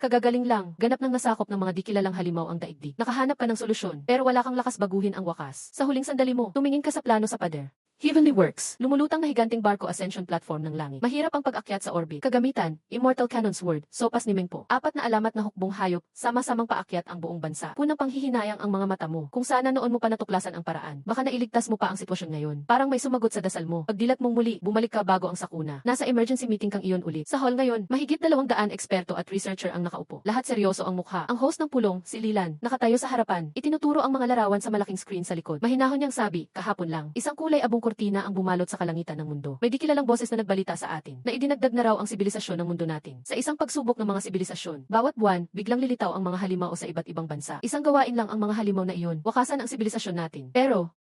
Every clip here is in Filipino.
Kagagaling lang, ganap ng nasakop ng mga di kilalang halimaw ang daigdig. Nakahanap ka ng solusyon, pero wala kang lakas baguhin ang wakas. Sa huling sandali mo, tumingin ka sa plano sa pader. Heavenly Works, lumulutang na higanting barko ascension platform ng langit. Mahirap ang pag-akyat sa orbit. Kagamitan, Immortal Cannon Sword, sopas ni Mengpo. 4 na alamat na hukbong hayop, sama-samang paakyat ang buong bansa. Punang panghihinayang ang mga mata mo. Kung sana noon mo pa natuklasan ang paraan, baka nailigtas mo pa ang sitwasyon ngayon. Parang may sumagot sa dasal mo. Pagdilat mong muli, bumalik ka bago ang sakuna. Nasa emergency meeting kang iyon ulit. Sa hall ngayon, mahigit 200 eksperto at researcher ang nakaupo. Lahat seryoso ang mukha. Ang host ng pulong, si Lilan, nakatayo sa harapan. Itinuturo ang mga larawan sa malaking screen sa likod. Mahinahon niyang sabi, kahapon lang, isang kulay abong kurtina ang bumalot sa kalangitan ng mundo. May di kilalang boses na nagbalita sa atin na idinagdag na raw ang sibilisasyon ng mundo natin. Sa isang pagsubok ng mga sibilisasyon, bawat buwan, biglang lilitaw ang mga halimaw sa iba't ibang bansa. Isang gawain lang ang mga halimaw na iyon, wakasan ang sibilisasyon natin. Pero,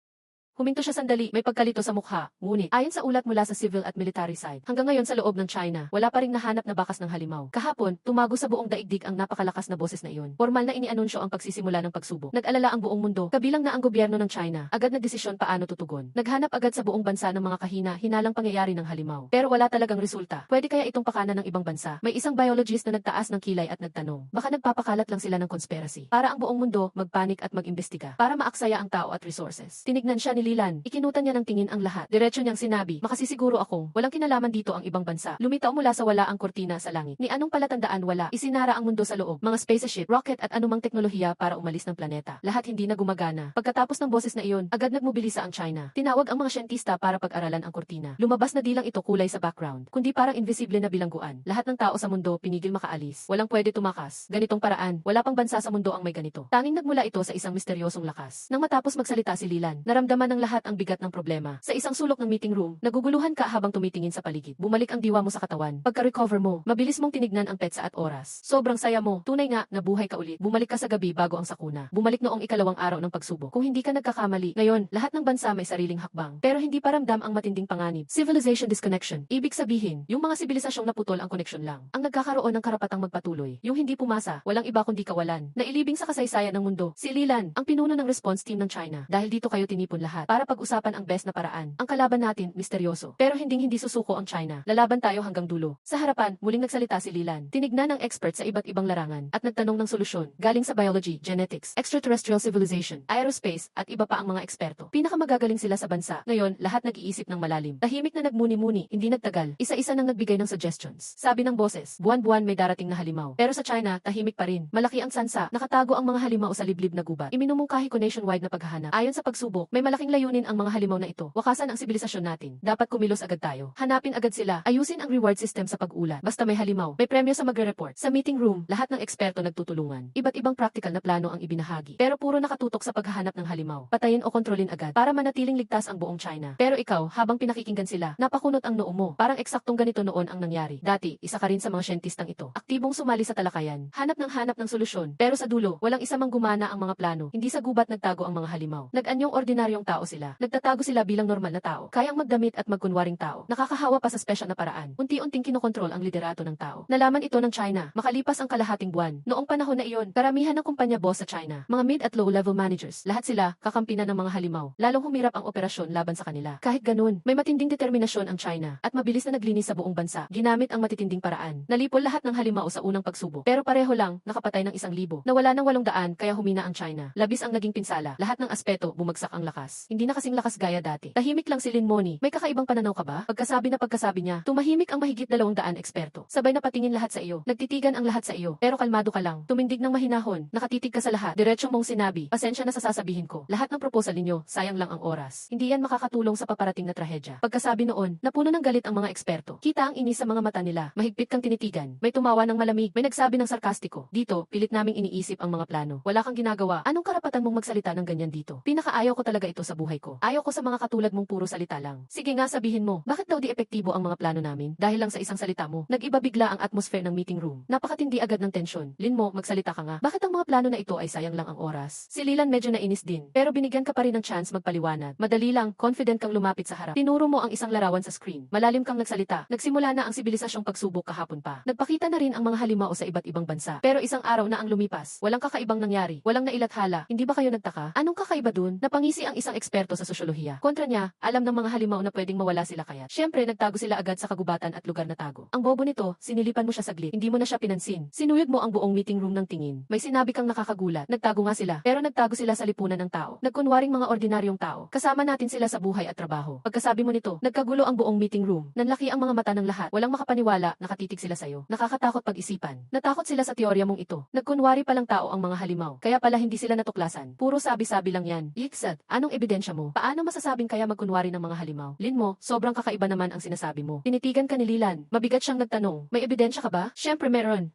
huminto siya sandali, may pagkalito sa mukha, ngunit ayon sa ulat mula sa civil at military side, hanggang ngayon sa loob ng China, wala pa ring nahanap na bakas ng halimaw. Kahapon, tumago sa buong daigdig ang napakalakas na boses na iyon. Formal na inianunsyo ang pagsisimula ng pagsubok. Nag-alala ang buong mundo, kabilang na ang gobyerno ng China, agad nagdesisyon paano tutugon. Naghanap agad sa buong bansa ng mga kahina-hinalang pangyayari ng halimaw. Pero wala talagang resulta. Pwede kaya itong pakanan ng ibang bansa? May isang biologist na nagtaas ng kilay at nagtanong. Baka nagpapakalat lang sila ng conspiracy. Para ang buong mundo magpanik at mag-imbestiga. Para maaksaya ang tao at resources. Tinignan siya ni Lilan. Ikinutan niya ng tingin ang lahat. Diretso niyang sinabi, makasisiguro akong walang kinalaman dito ang ibang bansa. Lumitaw mula sa wala ang kurtina sa langit. Ni anong palatandaan wala, isinara ang mundo sa loob. Mga spaceship, rocket at anumang teknolohiya para umalis ng planeta. Lahat hindi na gumagana. Pagkatapos ng boses na iyon, agad nagmobilisa ang China. Tinawag ang mga siyentista para pag-aralan ang kurtina. Lumabas na di lang ito kulay sa background, kundi parang invisible na bilangguan. Lahat ng tao sa mundo pinigil makaalis. Walang pwede tumakas. Ganitong paraan, wala pang bansa sa mundo ang may ganito. Tanging nagmula ito sa isang misteryosong lakas. Nang matapos magsalita si Lilan, naramdaman ng lahat ang bigat ng problema. Sa isang sulok ng meeting room, naguguluhan ka habang tumitingin sa paligid. Bumalik ang diwa mo sa katawan. Pagka-recover mo, mabilis mong tinignan ang petsa at oras. Sobrang saya mo. Tunay nga, nabuhay ka ulit. Bumalik ka sa gabi bago ang sakuna. Bumalik noong ikalawang araw ng pagsubok. Kung hindi ka nagkakamali, ngayon, lahat ng bansa may sariling hakbang. Pero hindi pa ramdam ang matinding panganib. Civilization disconnection. Ibig sabihin, yung mga sibilisasyong naputol ang koneksyon lang. Ang nagkakaroon ng karapatang magpatuloy. Yung hindi pumasa, walang iba kundi kawalan. Nailibing sa kasaysayan ng mundo. Si Lilan, ang pinuno ng response team ng China. Dahil dito kayo tinipon lahat para pag-usapan ang best na paraan. Ang kalaban natin, misteryoso. Pero hindi susuko ang China. Lalaban tayo hanggang dulo. Sa harapan, muling nagsalita si Lilan. Tinignan ng expert sa iba't ibang larangan at nagtanong ng solusyon. Galing sa biology, genetics, extraterrestrial civilization, aerospace, at iba pa ang mga eksperto. Pinakamagagaling sila sa bansa. Ngayon, lahat nag-iisip ng malalim. Tahimik na nagmuni-muni, hindi nagtagal. Isa-isa nang nagbigay ng suggestions. Sabi ng boses, buwan-buwan may darating na halimaw. Pero sa China, tahimik pa rin. Malaki ang sansa, nakatago ang mga halimaw sa liblib na gubat. Iminumungkahi ko nationwide na paghahanap. Ayon sa pagsubok, may malaking layunin ang mga halimaw na ito. Wakasan ang sibilisasyon natin. Dapat kumilos agad tayo. Hanapin agad sila. Ayusin ang reward system sa pag-ulat. Basta may halimaw, may premyo sa magre-report. Sa meeting room, lahat ng eksperto nagtutulungan. Iba't ibang practical na plano ang ibinahagi. Pero puro nakatutok sa paghahanap ng halimaw. Patayin o kontrolin agad para manatiling ligtas ang buong China. Pero ikaw, habang pinakikinggan sila, napakunot ang noo mo. Parang eksaktong ganito noon ang nangyari. Dati, isa ka rin sa mga siyentistang ito. Aktibong sumali sa talakayan. Hanap ng solusyon. Pero sa dulo, walang isa mang gumana ang mga plano. Hindi sa gubat nagtago ang mga halimaw. Nag-anyong ordinaryong tao sila. Nagtatago sila bilang normal na tao. Kayang magdamit at magkunwaring tao. Nakakahawa pa sa special na paraan. Unti-unting kinokontrol ang liderato ng tao. Nalaman ito ng China, makalipas ang kalahating buwan. Noong panahon na iyon, karamihan ng kumpanya boss sa China, mga mid at low level managers, lahat sila kakampi na ng mga halimaw. Lalong humirap ang operasyon laban sa kanila. Kahit ganun, may matinding determinasyon ang China at mabilis na naglinis sa buong bansa. Ginamit ang matitinding paraan. Nalipol lahat ng halimaw sa unang pagsubok. Pero pareho lang, nakapatay ng 1,000. Nawala ng 800 kaya humina ang China. Labis ang naging pinsala. Lahat ng aspeto bumagsak ang lakas. Hindi na kasing lakas gaya dati. Tahimik lang si Lin Moni. May kakaibang pananaw ka ba? Pagkasabi niya, tumahimik ang mahigit 200 eksperto. Sabay na patingin lahat sa iyo. Nagtitigan ang lahat sa iyo. Pero kalmado ka lang. Tumindig ng mahinahon. Nakatitig ka sa lahat. Diretso mong sinabi, pasensya na sa sasabihin ko. Lahat ng proposal ninyo, sayang lang ang oras. Hindi yan makakatulong sa paparating na trahedya. Pagkasabi noon, napuno ng galit ang mga eksperto. Kita ang inis sa mga mata nila. Mahigpit kang tinitigan. May tumawa ng malamig. May nagsabi ng sarkastiko. Dito, pilit naming iniisip ang mga plano. Wala kang ginagawa. Anong karapatan mong magsalita ng ganyan dito? Pinakaayaw ko talaga ito sa buhay ko. Ayaw ko sa mga katulad mong puro salita lang. Sige nga sabihin mo, bakit daw di epektibo ang mga plano namin? Dahil lang sa isang salita mo, nag-iba bigla ang atmosphere ng meeting room. Napakatindi agad ng tensyon. Lin mo, magsalita ka nga. Bakit ang mga plano na ito ay sayang lang ang oras? Si Lilan medyo nainis din, pero binigyan ka pa rin ng chance magpaliwanag. Madali lang, confident kang lumapit sa harap. Tinuro mo ang isang larawan sa screen. Malalim kang nagsalita. Nagsimula na ang sibilisasyong pagsubok kahapon pa. Nagpakita na rin ang mga halimaw sa iba't ibang bansa. Pero isang araw na ang lumipas. Walang kakaibang nangyari. Walang nailathala. Hindi ba kayo nagtaka? Anong kakaiba dun? Napangisi ang isang eksperto sa sosyolohiya. Kontra niya, alam ng mga halimaw na pwedeng mawala sila kaya. Siyempre, nagtago sila agad sa kagubatan at lugar na tago. Ang bobo nito, sinilipan mo siya saglit, hindi mo na siya pinansin. Sinuyod mo ang buong meeting room ng tingin. May sinabi kang nakakagulat. Nagtago nga sila, pero nagtago sila sa lipunan ng tao. Nagkunwaring mga ordinaryong tao. Kasama natin sila sa buhay at trabaho. Pagkasabi mo nito, nagkagulo ang buong meeting room. Nanlaki ang mga mata ng lahat. Walang makapaniwala, nakatitig sila sa'yo. Nakakatakot pag-isipan. Natakot sila sa teorya mong ito. Nagkunwari palang tao ang mga halimaw. Kaya pala hindi sila natuklasan. Puro sabi-sabi lang yan. Yiksat, anong ebidensya mo? Paano masasabing kaya magkunwari ng mga halimaw? Lin mo, sobrang kakaiba naman ang sinasabi mo. Tinitigan ka ni Lilan. Mabigat siyang nagtanong. May ebidensya ka ba? Siyempre meron.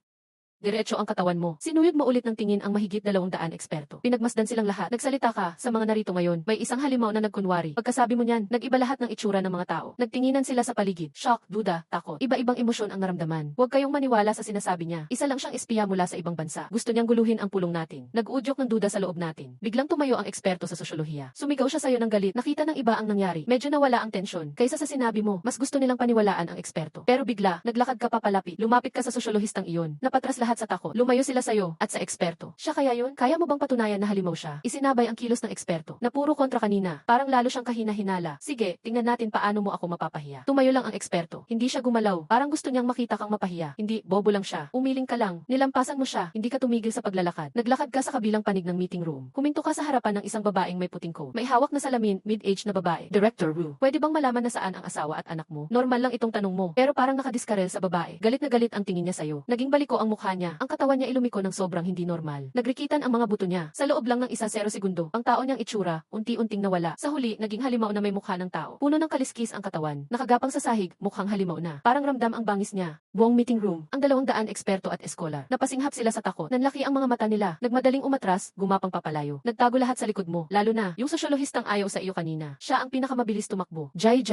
Diretso ang katawan mo. Sinuyod mo ulit ng tingin ang mahigit 200 eksperto. Pinagmasdan silang lahat. Nagsalita ka sa mga narito ngayon. May isang halimaw na nagkunwari. Pagkasabi mo niyan, nag-iba lahat ng itsura ng mga tao. Nagtinginan sila sa paligid. Shock, duda, takot. Iba-ibang emosyon ang naramdaman. Huwag kayong maniwala sa sinasabi niya. Isa lang siyang espiya mula sa ibang bansa. Gusto niyang guluhin ang pulong natin. Nag-uudyok ng duda sa loob natin. Biglang tumayo ang eksperto sa sosyolohiya. Sumigaw siya sa'yo ng galit. Nakita ng iba ang nangyari. Medyo nawala ang tensyon. Kaysa sa sinabi mo, mas gusto nilang paniwalaan ang eksperto. Pero bigla, naglakad ka papalapit. Lumapit ka sa sosyolohistang iyon. Napatras lahat sa takot. Lumayo sila sa'yo at sa eksperto. Siya kaya yun? Kaya mo bang patunayan na halimaw siya? Isinabay ang kilos ng eksperto na puro kontra kanina. Parang lalo siyang kahina-hinala. Sige, tingnan natin paano mo ako mapapahiya. Tumayo lang ang eksperto. Hindi siya gumalaw. Parang gusto niyang makita kang mapahiya. Hindi, bobo lang siya. Umiling ka lang. Nilampasan mo siya. Hindi ka tumigil sa paglalakad. Naglakad ka sa kabilang panig ng meeting room. Huminto ka sa harapan ng isang babaeng may puting coat. May hawak na salamin, mid-age na babae. Director Wu. Pwede bang malaman na saan ang asawa at anak mo? Normal lang itong tanong mo. Pero parang nakadiskarel sa babae. Galit na galit ang tingin niya sa'yo. Naging baliko ang mukha niya. Ang katawan niya lumiko ng sobrang hindi normal. Nagrikitan ang mga buto niya. Sa loob lang ng 1 segundo, ang tao niyang itsura, unti-unting nawala. Sa huli, naging halimaw na may mukha ng tao. Puno ng kaliskis ang katawan. Nakagapang sa sahig, mukhang halimaw na. Parang ramdam ang bangis niya. Buong meeting room, ang 200 eksperto at eskolar. Napasinghap sila sa takot. Nanlaki ang mga mata nila. Nagmadaling umatras, gumapang papalayo. Nagtago lahat sa likod mo, lalo na yung sosyolohistang ayaw sa iyo kanina. Siya ang pinakamabilis tumakbo. Jai.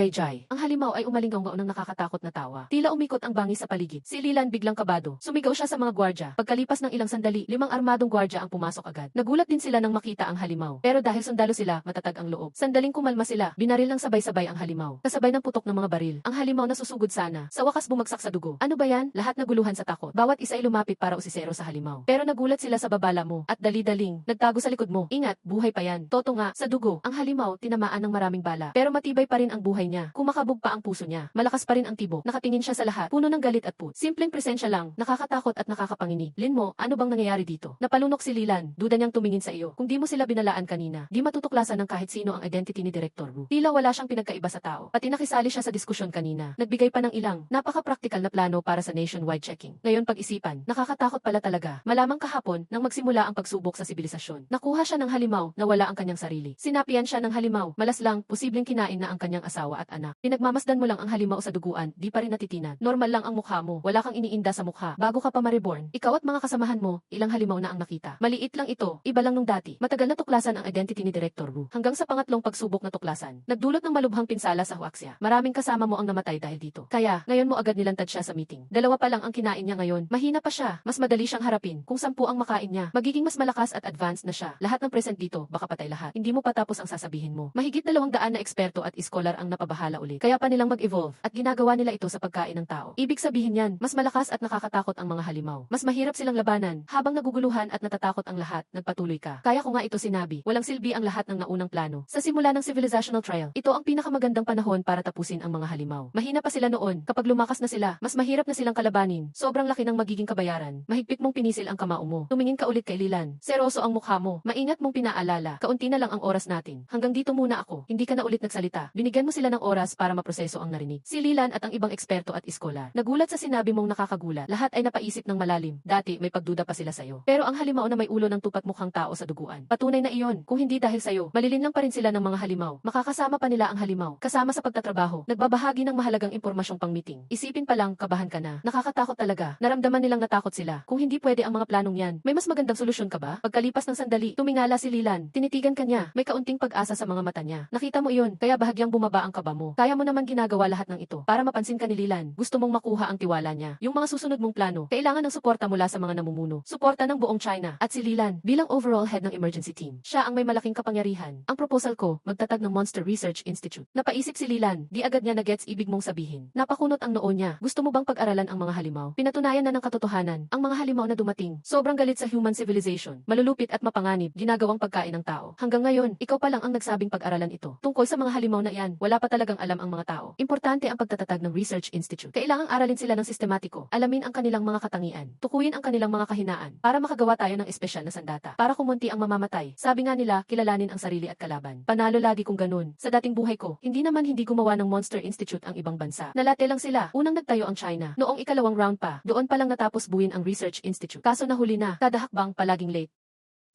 Ang halimaw ay umalingaw ng nakakatakot na tawa. Tila umikot ang bangis sa paligid. Si Lilan biglang kabado. Sumigaw siya sa mga gwardya. Pagkalipas ng ilang sandali, 5 armadong gwardya ang pumasok agad. Nagulat din sila nang makita ang halimaw. Pero dahil sundalo sila, matatag ang loob. Sandaling kumalma sila, binaril ng sabay-sabay ang halimaw. Kasabay ng putok ng mga baril. Ang halimaw na susugod sana. Sa wakas bumagsak sa dugo. Ano ba yan? Lahat naguluhan sa takot. Bawat isa ay lumapit para usisero sa halimaw. Pero nagulat sila sa babala mo at dali-daling nagtago sa likod mo. Ingat, buhay pa yan. Toto nga, sa dugo, ang halimaw tinamaan ng maraming bala. Pero matibay pa rin ang buhay niya. Kumakabog pa ang puso niya. Malakas pa rin ang tibok. Nakatingin siya sa lahat. Puno ng galit at put. Simpleng presensya lang, nakakatakot at nakakapanginig. Lin mo, ano bang nangyayari dito? Napalunok si Lilan. Duda niyang tumingin sa iyo. Kung di mo sila binalaan kanina, di matutuklasan ng kahit sino ang identity ni Director Wu. Tila wala siyang pinagkaiba sa tao. Pati nakisali siya sa diskusyon kanina. Nagbigay pa ng ilang napaka-practical na plano para sa nationwide checking. Ngayon pag-isipan, nakakatakot pala talaga. Malamang kahapon nang magsimula ang pagsubok sa sibilisasyon. Nakuha siya ng halimaw na wala ang kanyang sarili. Sinapian siya ng halimaw. Malas lang, posibleng kinain na ang kanyang asawa at anak. Pinagmamasdan mo lang ang halimaw sa duguan, di pa rin natitinan. Normal lang ang mukha mo. Wala kang iniinda sa mukha. Bago ka pa ma-reborn, ikaw at mga kasamahan mo, ilang halimaw na ang nakita. Maliit lang ito, iba lang nung dati. Matagal na tuklasan ang identity ni Director Wu. Hanggang sa pangatlong pagsubok na tuklasan, nagdulot ng malubhang pinsala sa huaksya. Maraming kasama mo ang namatay dahil dito. Kaya, ngayon mo agad nilantad siya sa meeting. 2 pa lang ang kinain niya ngayon. Mahina pa siya. Mas madali siyang harapin. Kung 10 ang makain niya, magiging mas malakas at advanced na siya. Lahat ng present dito, baka patay lahat. Hindi mo patapos ang sasabihin mo. Mahigit 200 na eksperto at iskolar ang napabahala ulit. Kaya pa nilang mag-evolve at ginagawa nila ito sa pagkain ng tao. Ibig sabihin yan, mas malakas at nakakatakot ang mga halimaw. Mas mahirap silang labanan. Habang naguguluhan at natatakot ang lahat, nagpatuloy ka. Kaya ko nga ito sinabi, walang silbi ang lahat ng naunang plano. Sa simula ng civilizational trial, ito ang pinakamagandang panahon para tapusin ang mga halimaw. Mahina pa sila noon, kapag lumakas na sila, mas mahirap na silang kalabanin. Sobrang laki ng magiging kabayaran. Mahigpit mong pinisil ang kamao mo. Tumingin ka ulit kay Lilan. Seroso ang mukha mo. Maingat mong pinaalala. Kaunti na lang ang oras natin. Hanggang dito muna ako. Hindi ka na ulit nagsalita. Binigyan mo sila ng oras para maproseso ang narinig. Si Lilan at ang ibang eksperto at iskolar. Nagulat sa sinabi mong nakakagulat. Lahat ay napaisip ng malalim. Dati may pagduda pa sila sa'yo. Pero ang halimaw na may ulo ng tupat mukhang tao sa duguan. Patunay na iyon. Kung hindi dahil sa'yo, malilinlang pa rin sila ng mga halimaw. Makakasama pa nila ang halimaw. Kasama sa pagtatrabaho. Nagbabahagi ng mahalagang impormasyong pang-meeting. Isipin pa lang, kabahan ka na. Nakakatakot talaga. Naramdaman nilang natakot sila. Kung hindi pwede ang mga planong yan, may mas magandang solusyon ka ba? Pagkalipas ng sandali, tumingala si Lilan. Tinitigan ka niya. May kaunting pag-asa sa mga mata niya. Nakita mo iyon, kaya bahagyang bumaba ang kaba mo. Kaya mo naman ginagawa lahat ng ito para mapansin ka ni Lilan. Gusto mong makuha ang tiwala niya. Yung mga susunod mong plano, kailangan ng suporta mula sa mga namumuno, suporta ng buong China, at si Lilan, bilang overall head ng emergency team. Siya ang may malaking kapangyarihan. Ang proposal ko, magtatag ng Monster Research Institute. Napaisip si Lilan, di agad niya na-gets ibig mong sabihin. Napakunot ang noo niya. Gusto mo bang pag-aralan ang mga halimaw? Pinatunayan na ng katotohanan, ang mga halimaw na dumating, sobrang galit sa human civilization, malulupit at mapanganib, ginagawang pagkain ng tao. Hanggang ngayon, ikaw pa lang ang nagsabing pag-aralan ito. Tungkol sa mga halimaw na iyan, wala pa talagang alam ang mga tao. Importante ang pagtatatag ng Research Institute. Kailangang aralin sila ng sistematiko, alamin ang kanilang mga katangian, tukuyin ang kanilang mga kahinaan, para makagawa tayo ng espesyal na sandata, para kumunti ang mamamatay. Sabi nga nila, kilalanin ang sarili at kalaban. Panalo lagi kung ganun. Sa dating buhay ko, hindi gumawa ng Monster Institute ang ibang bansa. Nalate lang sila. Unang nagtayo ang China. Noong ikalawang round pa, doon pa lang natapos buuin ang Research Institute. Kaso nahuli na, kada hakbang palaging late.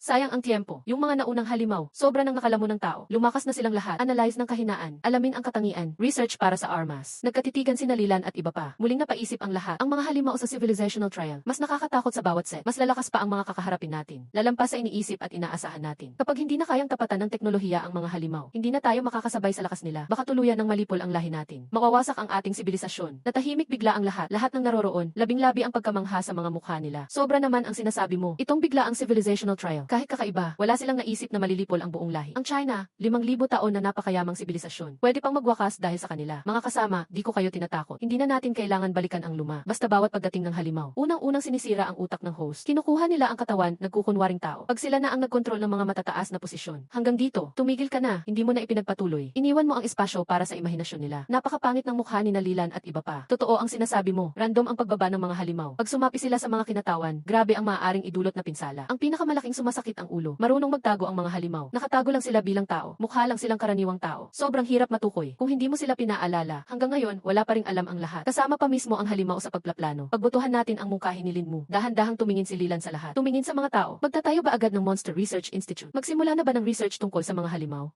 Sayang ang tiempo. Yung mga naunang halimaw, sobra nang nakalamon ng tao. Lumakas na silang lahat. Analyze ng kahinaan. Alamin ang katangian. Research para sa armas. Nagkatitigan si Lilan at iba pa. Muling napaisip ang lahat. Ang mga halimaw sa civilizational trial. Mas nakakatakot sa bawat set. Mas lalakas pa ang mga kakaharapin natin. Lalampas sa iniisip at inaasahan natin. Kapag hindi na kayang tapatan ng teknolohiya ang mga halimaw, hindi na tayo makakasabay sa lakas nila. Baka tuluyan ng malipol ang lahi natin. Mawawasak ang ating sibilisasyon. Natahimik bigla ang lahat. Lahat ng naroroon. Labing-labi ang pagkamangha sa mga mukha nila. Sobra naman ang sinasabi mo. Itong bigla ang civilizational trial. Kahit kakaiba, wala silang naisip na malilipol ang buong lahi. Ang China, 5,000 taon na napakayamang sibilisasyon. Pwede pang magwakas dahil sa kanila. Mga kasama, di ko kayo tinatakot. Hindi na natin kailangan balikan ang luma. Basta bawat pagdating ng halimaw. Unang-unang sinisira ang utak ng host. Kinukuha nila ang katawan, nagkukunwaring tao. Pag sila na ang nagkontrol ng mga matataas na posisyon. Hanggang dito, tumigil ka na, hindi mo na ipinagpatuloy. Iniwan mo ang espasyo para sa imahinasyon nila. Napakapangit ng mukha ni Lilan at iba pa. Totoo ang sinasabi mo, random ang pagbaba ng mga halimaw. Pag sumapi sila sa mga kinatawan, grabe ang maaaring idulot na pinsala. Ang pinakamalaking sumasakit ang ulo. Marunong magtago ang mga halimaw. Nakatago lang sila bilang tao. Mukha lang silang karaniwang tao. Sobrang hirap matukoy. Kung hindi mo sila pinaalala, hanggang ngayon, wala pa ring alam ang lahat. Kasama pa mismo ang halimaw sa pagplaplano. Pagbutuhan natin ang mungkahi ni Lin Mu. Dahan-dahang tumingin si Lilan sa lahat. Tumingin sa mga tao. Magtatayo ba agad ng Monster Research Institute? Magsimula na ba ng research tungkol sa mga halimaw?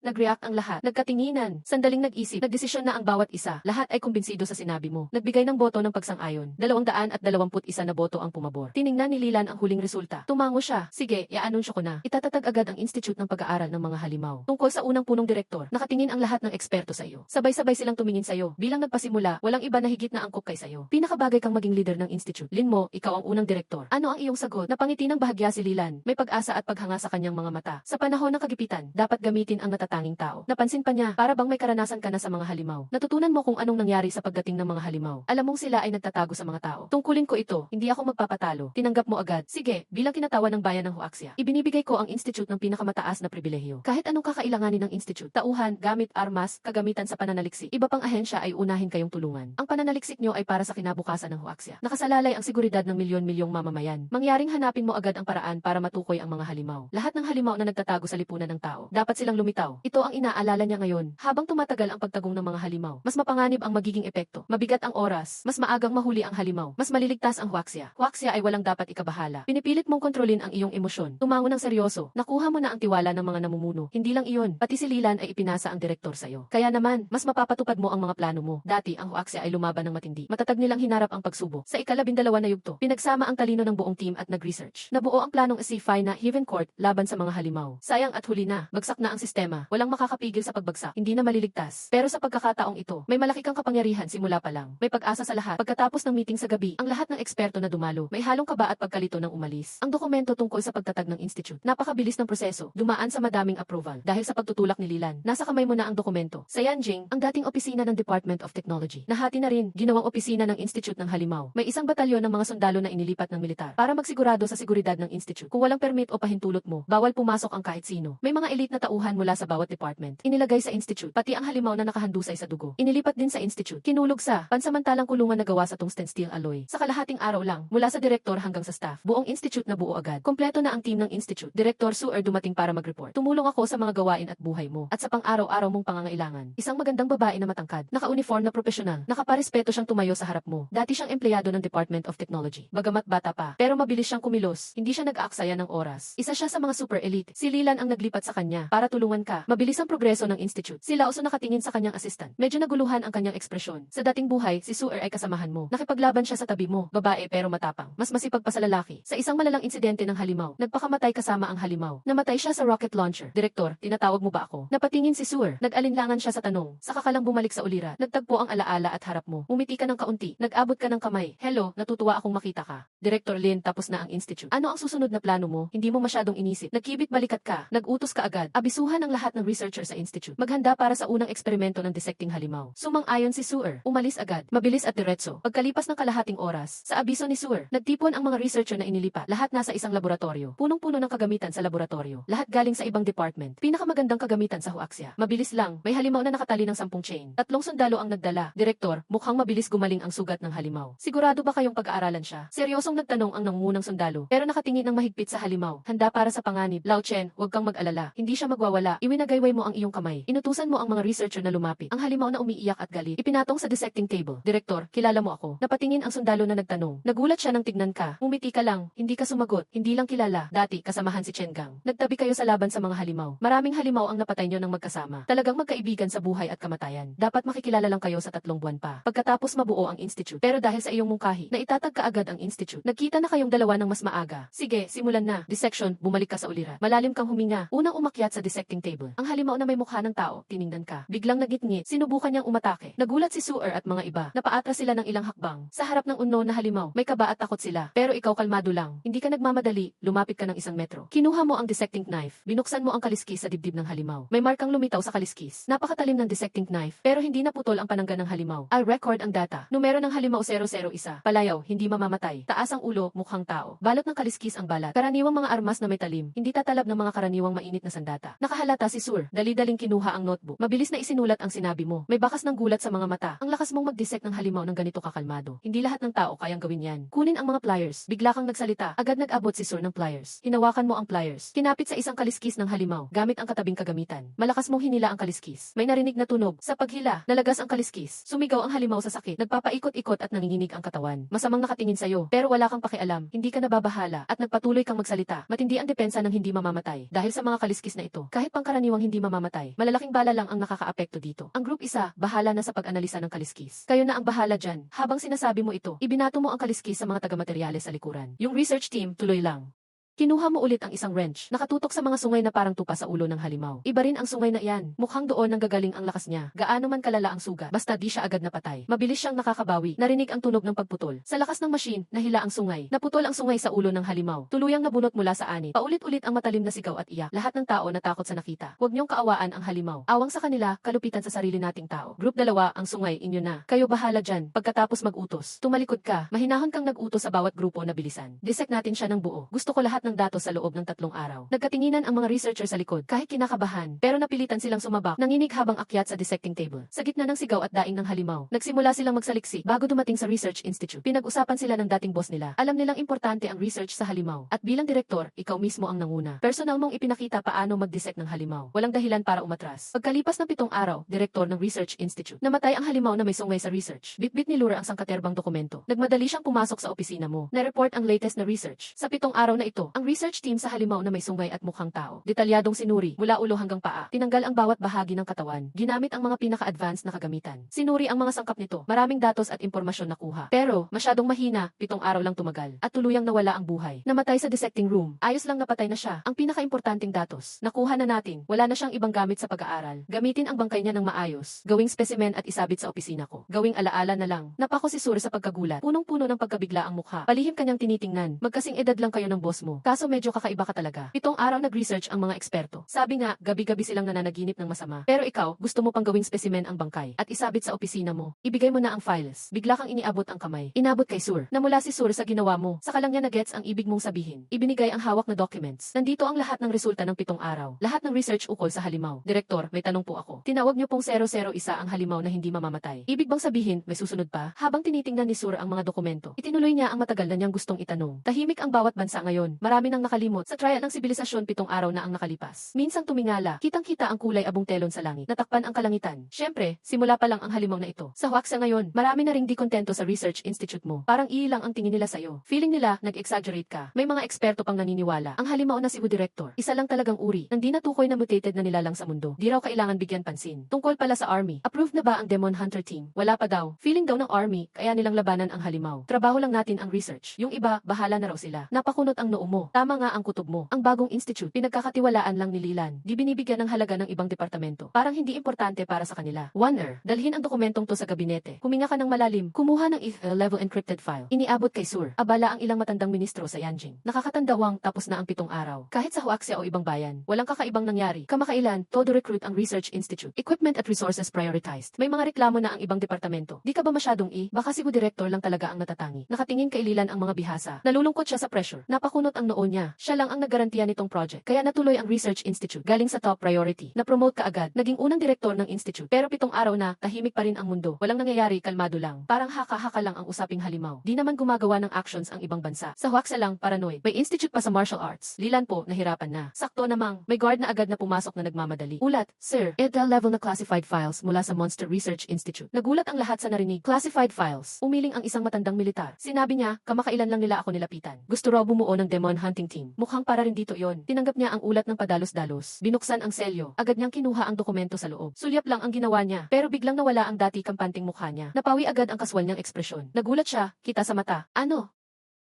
Nag-react ang lahat. Nagkatinginan. Sandaling nag-isip. Nagdesisyon na ang bawat isa. Lahat ay kumbinsido sa sinabi mo. Nagbigay ng boto ng pagsang-ayon. 221 na boto ang pumabor. Tiningnan ni Lilan ang huling resulta. Tumango siya. Sige, i-anunsyo ko na. Itatatag agad ang Institute ng Pag-aaral ng mga Halimaw. Tungkol sa unang punong direktor, nakatingin ang lahat ng eksperto sa iyo. Sabay-sabay silang tumingin sa iyo. Bilang nagpasimula, walang iba na higit na angkop kay sa iyo. Pinakabagay kang maging leader ng Institute. Lin Mo, ikaw ang unang direktor. Ano ang iyong sagot? Napangiti ng bahagya si Lilan. May pag-asa at paghanga sa kanyang mga mata. Sa panahon ng kagipitan, dapat gamitin ang natatanging tao. Napansin pa niya, para bang may karanasan ka na sa mga halimaw. Natutunan mo kung anong nangyari sa pagdating ng mga halimaw. Alam mong sila ay nagtatago sa mga tao. Tungkulin ko ito, hindi ako magpapatalo. Tinanggap mo agad. Sige, bilang kinatawan ng bayan ng Huaxia, ibinibigay ko ang institute ng pinakamataas na pribilehyo. Kahit anong kakailanganin ng institute, tauhan, gamit, armas, kagamitan sa pananaliksik. Iba pang ahensya ay unahin kayong tulungan. Ang pananaliksik nyo ay para sa kinabukasan ng Huaxia. Nakasalalay ang seguridad ng milyon-milyong mamamayan. Mangyaring hanapin mo agad ang paraan para matukoy ang mga halimaw. Lahat ng halimaw na nagtatago sa lipunan ng tao, dapat silang lumitaw. Ito ang inaalala niya ngayon. Habang tumatagal ang pagtagong ng mga halimaw, mas mapanganib ang magiging epekto. Mabigat ang oras, mas maagang mahuli ang halimaw, mas maliligtas ang Huaxia. Huaxia ay walang dapat ikabahala. Pinipilit mong kontrolin ang iyong emosyon. Tumango ng seryoso. Nakuha mo na ang tiwala ng mga namumuno. Hindi lang iyon, pati si Lilan ay ipinasa ang direktor sa'yo. Kaya naman, mas mapapatupad mo ang mga plano mo. Dati ang Huaxia ay lumaban ng matindi. Matatag nilang hinarap ang pagsubok. Sa ika-12 na yugto, pinagsama ang talino ng buong team at nag-research. Nabuo ang planong SC5 na Heaven Court laban sa mga halimaw. Sayang at huli na, bagsak na ang sistema. Walang makakapigil sa pagbagsak. Hindi na maliligtas. Pero sa pagkakataong ito, may malaki kang kapangyarihan simula pa lang. May pag-asa sa lahat. Pagkatapos ng meeting sa gabi, ang lahat ng eksperto na dumalo, may halong kaba at pagkalito ng umalis. Ang dokumento tungkol sa pagtatag ng institute, napakabilis ng proseso, dumaan sa madaming approval. Dahil sa pagtutulak ni Lilan, nasa kamay mo na ang dokumento. Sa Yanjing, ang dating opisina ng Department of Technology, nahati na rin, ginawang opisina ng Institute ng Halimaw. May isang batalyon ng mga sundalo na inilipat ng militar para magsigurado sa seguridad ng institute. Kung walang permit o pahintulot mo, bawal pumasok ang kahit sino. May mga elite na tauhan mula sa bawat department. Inilagay sa institute, pati ang halimaw na nakahandusay sa dugo. Inilipat din sa institute. Kinulog sa pansamantalang kulungan na gawa sa tungsten steel alloy. Sa kalahating araw lang, mula sa direktor hanggang sa staff, buong institute na buo agad. Kompleto na ang team ng institute. Direktor Suer dumating para mag-report. Tumulong ako sa mga gawain at buhay mo at sa pang-araw-araw mong pangangailangan. Isang magandang babae na matangkad, naka-uniform na profesional, nakaparespeto siyang tumayo sa harap mo. Dati siyang empleyado ng Department of Technology. Bagamat bata pa, pero mabilis siyang kumilos. Hindi siya nag-aaksaya ng oras. Isa siya sa mga super elite. Si Lilan ang naglipat sa kanya para tulungan ka. ka, mabilis ang progreso ng institute. Si Laoso nakatingin sa kanyang assistant. Medyo naguluhan ang kanyang ekspresyon. Sa dating buhay, si Suer ay kasamahan mo. Nakipaglaban siya sa tabi mo, babae pero matapang. Mas masipag pa sa lalaki. Sa isang malalang insidente ng halimaw, nagpakamatay kasama ang halimaw. Namatay siya sa rocket launcher. Direktor, tinatawag mo ba ako? Napatingin si Suer. Nag-alinlangan siya sa tanong. Saka ka lang bumalik sa ulira. Nagtagpo ang alaala at harap mo. Umiti ka ng kaunti. Nag-abot ka ng kamay. Hello, natutuwa akong makita ka. Director Lin, tapos na ang institute. Ano ang susunod na plano mo? Hindi mo masyadong inisip. Nagkibit balikat ka. Nag-utos ka agad. Abisuhan ang lahat ng researcher sa institute. Maghanda para sa unang eksperimento ng dissecting halimaw. Sumang-ayon si Suer. Umalis agad. Mabilis at diretso. Pagkalipas ng kalahating oras, sa abiso ni Suer, nagtipon ang mga researcher na inilipat. Lahat nasa isang laboratorio. Punong-puno ng kagamitan sa laboratorio. Lahat galing sa ibang department. Pinakamagandang kagamitan sa huaksya. Mabilis lang. May halimaw na nakatali ng 10 chain. 3 sundalo ang nagdala. Direktor, mukhang mabilis gumaling ang sugat ng halimaw. Sigurado ba kayong pag-aaralan siya? Seryosong nagtanong ang nangungunang sundalo. Pero nakatingin ng mahigpit sa halimaw. Handa para sa panganib. Lao Chen, huwag kang mag-alala. Hindi siya magwawala. Iwinagayway mo ang iyong kamay. Inutusan mo ang mga researcher na lumapit. Ang halimaw na umiiyak at galit. Ipinatong sa dissecting table. Direktor, kilala mo ako. Napatingin ang sundalo na nagtanong. Nagulat siya nang tignan ka. Umiti ka lang. Hindi ka sumagot. Hindi lang kilala. Dati, kasamahan si Chen Gang. Nagtabi kayo sa laban sa mga halimaw. Maraming halimaw ang napatay niyo ng magkasama. Talagang magkaibigan sa buhay at kamatayan. Dapat makikilala lang kayo sa 3 buwan pa. Pagkatapos mabuo ang institute. Pero dahil sa iyong mungkahi, naitatag ka agad ang institute. Nagkita na kayong dalawa ng mas maaga. Sige, simulan na. Dissection, bumalik ka sa ulirat. Malalim kang huminga. Unang umakyat sa dissecting table. Ang halimaw na may mukha ng tao, tiningnan ka. Biglang nagitngit. Sinubukan niyang umatake. Nagulat si Suer at mga iba. Napaatras sila ng ilang hakbang. Sa harap ng unknown na halimaw, may kaba at takot sila. Pero ikaw kalmado lang. Hindi ka nagmamadali. Lumapit ka ng 1 metro. Kinuha mo ang dissecting knife. Binuksan mo ang kaliskis sa dibdib ng halimaw. May markang lumitaw sa kaliskis. Napakatalim ng dissecting knife, pero hindi naputol ang panangga ng halimaw. I'll record ang data. Numero ng halimaw 001. Palayaw, hindi mamamatay. Taas ang ulo, mukhang tao. Balot ng kaliskis ang balat. Karaniwang mga armas na may talim. Hindi tatalab ng mga karaniwang mainit na sandata. Nakahalata si Sur. Dali-daling kinuha ang notebook. Mabilis na isinulat ang sinabi mo. May bakas ng gulat sa mga mata. Ang lakas mong mag-dissect ng halimaw ng ganito kakalmado. Hindi lahat ng tao kayang gawin yan. Kunin ang mga pliers. Bigla kang nagsalita. Agad nag-abot si Sur ng pliers. Hinawakan mo ang pliers. Kinapit sa isang kaliskis ng halimaw. Gamit ang katabing kagamitan. Malakas mong hinila ang kaliskis. May narinig na tunog. Sa paghila, nalagas ang kaliskis. Sumigaw ang halimaw sa sakit. Nagpapaikot-ikot at nanginginig ang katawan. Masamang nakatingin sa'yo. Pero wala kang pakialam. Hindi ka nababahala. At nagpatuloy kang magsalita. Matindi ang depensa ng hindi mamamatay. Dahil sa mga kaliskis na ito. Kahit pangkaraniwang hindi mamamatay. Malalaking bala lang ang nakakaapekto dito. Ang group 1, bahala na sa pag-analisa ng kaliskis. Kayo na ang bahala dyan. Habang sinasabi mo ito, ibinato mo ang kaliskis sa mga taga-materyales sa likuran. Yung research team, tuloy lang. Kinuha mo ulit ang isang wrench, nakatutok sa mga sungay na parang tupa sa ulo ng halimaw. Iba rin ang sungay na iyan, mukhang doon nang gagaling ang lakas niya. Gaano man kalala ang sugat, basta di siya agad napatay. Mabilis siyang nakakabawi, narinig ang tunog ng pagputol. Sa lakas ng machine, nahila ang sungay. Naputol ang sungay sa ulo ng halimaw. Tuluyang nabunot mula sa anit. Paulit-ulit ang matalim na sigaw at iyak. Lahat ng tao natakot sa nakita. Huwag niyong kaawaan ang halimaw. Awang sa kanila, kalupitan sa sarili nating tao. Group 2, ang sungay, inyo na. Kayo bahala dyan. Pagkatapos mag-utos, tumalikod ka. Mahinahon kang nag-utos sa bawat grupo na bilisan. Dissect natin siya ng buo. Gusto ko lahat ng datos sa loob ng 3 araw. Nagkatinginan ang mga researcher sa likod, kahit kinakabahan, pero napilitan silang sumabak, nanginig habang akyat sa dissecting table. Sa gitna ng sigaw at daing ng halimaw, nagsimula silang magsaliksik bago dumating sa Research Institute. Pinag-usapan sila ng dating boss nila. Alam nilang importante ang research sa halimaw. At bilang direktor, ikaw mismo ang nanguna. Personal mong ipinakita paano mag-dissect ng halimaw. Walang dahilan para umatras. Pagkalipas ng 7 araw, direktor ng Research Institute. Namatay ang halimaw na may sungay sa research. Bitbit ni Lura ang sangkaterbang dokumento. Nagmadali siyang pumasok sa opisina mo. Na-report ang latest na research. Sa 7 araw na ito, ang research team sa halimaw na may sungay at mukhang tao. Detalyadong sinuri, mula ulo hanggang paa. Tinanggal ang bawat bahagi ng katawan. Ginamit ang mga pinaka-advanced na kagamitan. Sinuri ang mga sangkap nito. Maraming datos at impormasyon nakuha. Pero, masyadong mahina, 7 araw lang tumagal. At tuluyang nawala ang buhay. Namatay sa dissecting room. Ayos lang napatay na siya. Ang pinaka-importanting datos. Nakuha na natin. Wala na siyang ibang gamit sa pag-aaral. Gamitin ang bangkay niya ng maayos. Gawing specimen at isabit sa opisina ko. Gawing alaala na lang. Napako si Sur sa pagkagulat. Punong-puno ng pagkabigla ang mukha. Palihim kanyang tinitingnan. Magkasing edad lang kayo ng boss mo. Kaso medyo kakaiba ka talaga. 7 araw nag-research ang mga eksperto. Sabi nga, gabi-gabi silang nananaginip ng masama. Pero ikaw, gusto mo pang gawing specimen ang bangkay at isabit sa opisina mo. Ibigay mo na ang files. Bigla kang iniabot ang kamay. Inabot kay Sur. Namula si Sur sa ginawa mo. Saka lang niya na-gets ang ibig mong sabihin. Ibinigay ang hawak na documents. Nandito ang lahat ng resulta ng 7 araw. Lahat ng research ukol sa halimaw. Direktor, may tanong po ako. Tinawag niyo pong 001 ang halimaw na hindi mamamatay. Ibig bang sabihin, may susunod pa? Habang tinitingnan ni Sur ang mga dokumento, itinuloy niya ang matagal na niyang gustong itanong. Tahimik ang bawat bansa ngayon. marami nang nakalimot sa trial ng sibilisasyon 7 araw na ang nakalipas. Minsang tumingala, kitang-kita ang kulay abong telon sa langit, natakpan ang kalangitan. Syempre, simula pa lang ang halimaw na ito. Sa Huaxa ngayon, marami na ring di kontento sa research institute mo. Parang iilang ang tingin nila sa'yo. Feeling nila, nag-exaggerate ka. May mga eksperto pang naniniwala. Ang halimaw na si Director, isa lang talagang uri, nang di natukoy na mutated na nilalang sa mundo. Di raw kailangan bigyan pansin. Tungkol pala sa Army, approved na ba ang Demon Hunter team? Wala pa daw. Feeling daw ng Army, kaya nilang labanan ang halimaw. Trabaho lang natin ang research. Yung iba, bahala na raw sila. Napakunot ang noo mo. Tama nga ang kutob mo. Ang bagong institute, pinagkakatiwalaan lang ni Lilan. Di binibigyan ng halaga ng ibang departamento. Parang hindi importante para sa kanila. Wonder, dalhin ang dokumentong to sa gabinete. Huminga ka ng malalim, kumuha ng level encrypted file. Iniabot kay Sur. Abala ang ilang matandang ministro sa Yanjing. Nakakatandawang tapos na ang 7 araw. Kahit sa Huaxia o ibang bayan, walang kakaibang nangyari. Kamakailan, todo recruit ang Research Institute. Equipment at resources prioritized. May mga reklamo na ang ibang departamento. Di ka ba masyadong baka si Director lang talaga ang natatangi. Nakatingin kay Lilan ang mga bihasa. Nalulungkot siya sa pressure. Napakunot ang noo niya. Siya lang ang naggarantiya nitong project. Kaya natuloy ang Research Institute. Galing sa top priority. Na-promote ka agad. Naging unang direktor ng institute. Pero 7 araw na, tahimik pa rin ang mundo. Walang nangyayari, kalmado lang. Parang haka-haka lang ang usaping halimaw. Di naman gumagawa ng actions ang ibang bansa. Sa Huaxa lang, paranoid. May institute pa sa martial arts. Lilan po, nahirapan na. Sakto namang, may guard na agad na pumasok na nagmamadali. Ulat, Sir, EDL level na classified files mula sa Monster Research Institute. Nagulat ang lahat sa narinig. Classified files. Umiling ang isang matandang militar. Sinabi niya, kamakailan lang nila ako nilapitan. Gusto raw bumuo ng demon hunting team. Mukhang para rin dito yon. Tinanggap niya ang ulat ng padalos-dalos. Binuksan ang selyo. Agad niyang kinuha ang dokumento sa loob. Sulyap lang ang ginawa niya. Pero biglang nawala ang dati kampanting mukha niya. Napawi agad ang kaswal niyang ekspresyon. Nagulat siya, kita sa mata. Ano?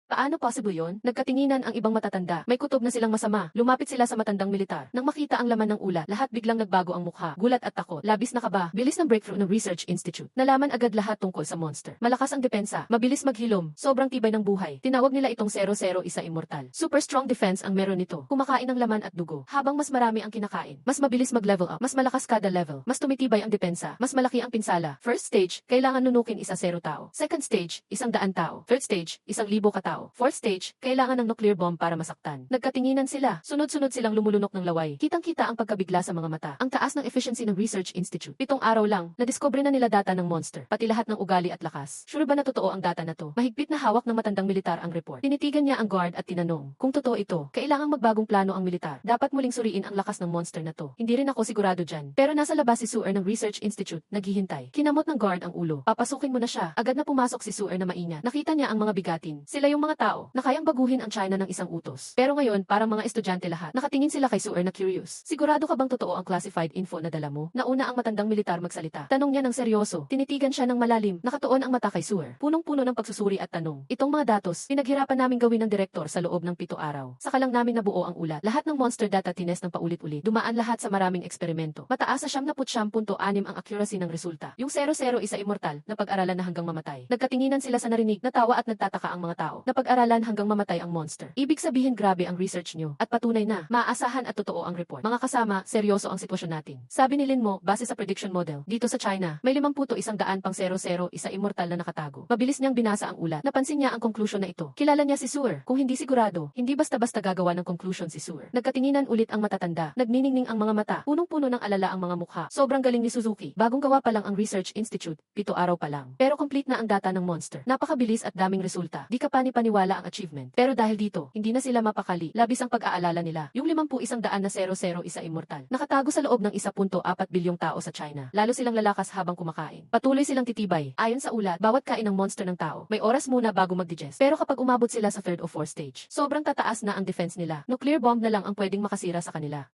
Paano possible yon? Nagkatinginan ang ibang matatanda. May kutob na silang masama. Lumapit sila sa matandang militar. Nang makita ang laman ng ulat, lahat biglang nagbago ang mukha. Gulat at takot. Labis na kaba. Bilis ng breakthrough ng Research Institute. Nalaman agad lahat tungkol sa monster. Malakas ang depensa. Mabilis maghilom. Sobrang tibay ng buhay. Tinawag nila itong 001 immortal. Super strong defense ang meron nito. Kumakain ng laman at dugo. Habang mas marami ang kinakain, mas mabilis mag-level up. Mas malakas kada level. Mas tumitibay ang depensa. Mas malaki ang pinsala. First stage, kailangan nunukin 1,000 tao. Second stage, 100 tao. Third stage, 1,000 katao. Fourth stage, kailangan ng nuclear bomb para masaktan. Nagkatinginan sila. Sunod-sunod silang lumulunok ng laway. Kitang-kita ang pagkabigla sa mga mata. Ang taas ng efficiency ng Research Institute. 7 araw lang, nadiskubre na nila data ng monster. Pati lahat ng ugali at lakas. Sure ba na totoo ang data na to? Mahigpit na hawak ng matandang militar ang report. Tinitigan niya ang guard at tinanong, kung totoo ito, kailangang magbagong plano ang militar. Dapat muling suriin ang lakas ng monster na to. Hindi rin ako sigurado dyan. Pero nasa labas si Suer ng Research Institute, naghihintay. Kinamot ng guard ang ulo. Papasukin mo na siya. Agad na pumasok si Suer na maingat. Nakita niya ang mga bigatin. Sila yung mga tao na kayang baguhin ang China ng isang utos. Pero ngayon, parang mga estudyante lahat, nakatingin sila kay Suer na curious. Sigurado ka bang totoo ang classified info na dala mo? Nauna ang matandang militar magsalita. Tanong niya ng seryoso. Tinitigan siya ng malalim. Nakatuon ang mata kay Suer. Punong-puno ng pagsusuri at tanong. Itong mga datos, pinaghirapan namin gawin ng direktor sa loob ng 7 araw. Saka lang namin nabuo ang ulat. Lahat ng monster data tinest ng paulit-ulit. Dumaan lahat sa maraming eksperimento. Mataas sa 79.6 ang accuracy ng resulta. Yung 001 immortal, napag-aralan na hanggang mamatay. Nagkatinginan sila sa narinig, natawa at nagtataka ang mga tao. Napag-aralan hanggang mamatay ang monster. Ibig sabihin grabe ang research nyo. At patunay na, maaasahan at totoo ang report. Mga kasama, seryoso ang sitwasyon natin. Sabi ni Lin Mo, base sa prediction model, dito sa China, may 51 pang 001 immortal na nakatago. Mabilis niyang binasa ang ulat. Napansin niya ang conclusion na ito. Kilala niya si Suer. Kung hindi sigurado, hindi basta-basta gagawa ng conclusion si Suer. Nagkatinginan ulit ang matatanda. Nagniningning ang mga mata. Punong-puno ng alala ang mga mukha. Sobrang galing ni Suzuki. Bagong gawa pa lang ang Research Institute, 7 araw pa lang. Pero complete na ang data ng monster. Napakabilis at daming resulta. Di ka pani-paniwala ang achievement. Pero dahil dito, hindi na sila mapakali. Labis ang pag-aalala nila. Yung 51 na 001 immortal. Nakatago sa loob ng 1.4 bilyong tao sa China. Lalo silang lalakas habang kumakain. Patuloy silang titibay. Ayon sa ulat, bawat kain ng monster ng tao, may oras muna bago mag-digest. Pero kapag umabot sila sa 3rd o 4th stage, sobrang tataas na ang defense nila. Nuclear bomb na lang ang pwedeng makasira sa kanila.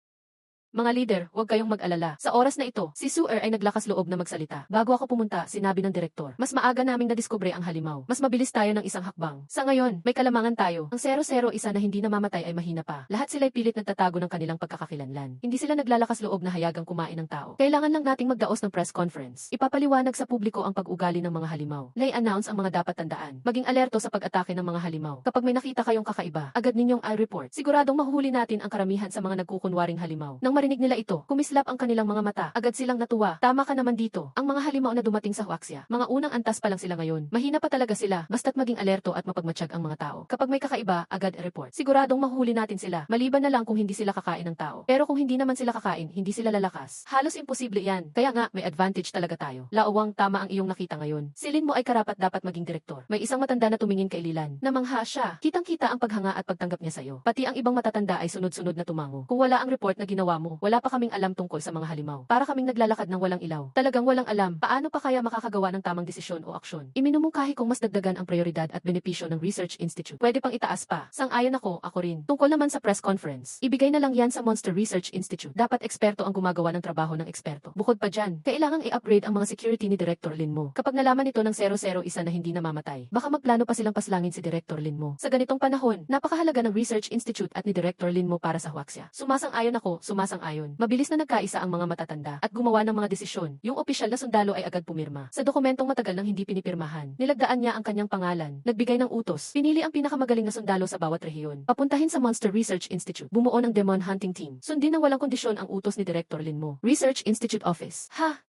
Mga leader, huwag kayong mag-alala. Sa oras na ito, si Suer ay naglakas loob na magsalita. Bago ako pumunta, sinabi ng direktor, mas maaga naming nadiskubre ang halimaw. Mas mabilis tayo ng isang hakbang. Sa ngayon, may kalamangan tayo. Ang 001 na hindi namamatay ay mahina pa. Lahat sila'y pilit nagtatago ng kanilang pagkakakilanlan. Hindi sila naglalakas loob na hayagang kumain ng tao. Kailangan lang nating magdaos ng press conference. Ipapaliwanag sa publiko ang pag-ugali ng mga halimaw. Lay-announce ang mga dapat tandaan. Maging alerto sa pag-atake ng mga halimaw. Kapag may nakita kayong kakaiba, agad ninyong i-report. Siguradong mahuhuli natin ang karamihan sa mga nagkukunwaring halimaw. Nang marinig nila ito, kumislap ang kanilang mga mata. Agad silang natuwa. Tama ka naman dito. Ang mga halimaw na dumating sa Huaxia, mga unang antas pa lang sila ngayon. Mahina pa talaga sila, basta't maging alerto at mapagmatsyag ang mga tao. Kapag may kakaiba, agad i-report. Siguradong mahuli natin sila, maliban na lang kung hindi sila kakain ng tao. Pero kung hindi naman sila kakain, hindi sila lalakas. Halos imposible yan. Kaya nga, may advantage talaga tayo. Laowang, tama ang iyong nakita ngayon. Si Lin mo ay karapat dapat maging direktor. May isang matanda na tumingin kay Lilan. Namangha siya. Kitang-kita ang paghanga at pagtanggap niya sa'yo. Pati ang ibang matatanda ay sunod-sunod na tumango. Kung wala ang report na ginawa mo, wala pa kaming alam tungkol sa mga halimaw. Para kaming naglalakad ng walang ilaw. Talagang walang alam, paano pa kaya makakagawa ng tamang desisyon o aksyon. Iminumungkahi kong mas dagdagan ang prioridad at benepisyo ng Research Institute. Pwede pang itaas pa. Sang-ayon ako rin. Tungkol naman sa press conference, ibigay na lang yan sa Monster Research Institute. Dapat eksperto ang gumagawa ng trabaho ng eksperto. Bukod pa dyan, kailangang i-upgrade ang mga security ni Director Lin mo. Kapag nalaman ito ng 001 na hindi namamatay, baka magplano pa silang paslangin si Director Lin mo. Sa ganitong panahon, napakahalaga ng Research Institute at ni Director Lin mo para sa Huaxia. Sumasang-ayon. Mabilis na nagkaisa ang mga matatanda at gumawa ng mga desisyon. Yung opisyal na sundalo ay agad pumirma. Sa dokumentong matagal nang hindi pinipirmahan, nilagdaan niya ang kanyang pangalan, nagbigay ng utos, pinili ang pinakamagaling na sundalo sa bawat rehiyon. Papuntahin sa Monster Research Institute. Bumuo ng Demon Hunting Team. Sundin ng walang kondisyon ang utos ni Director Lin mo. Research Institute Office. Ha?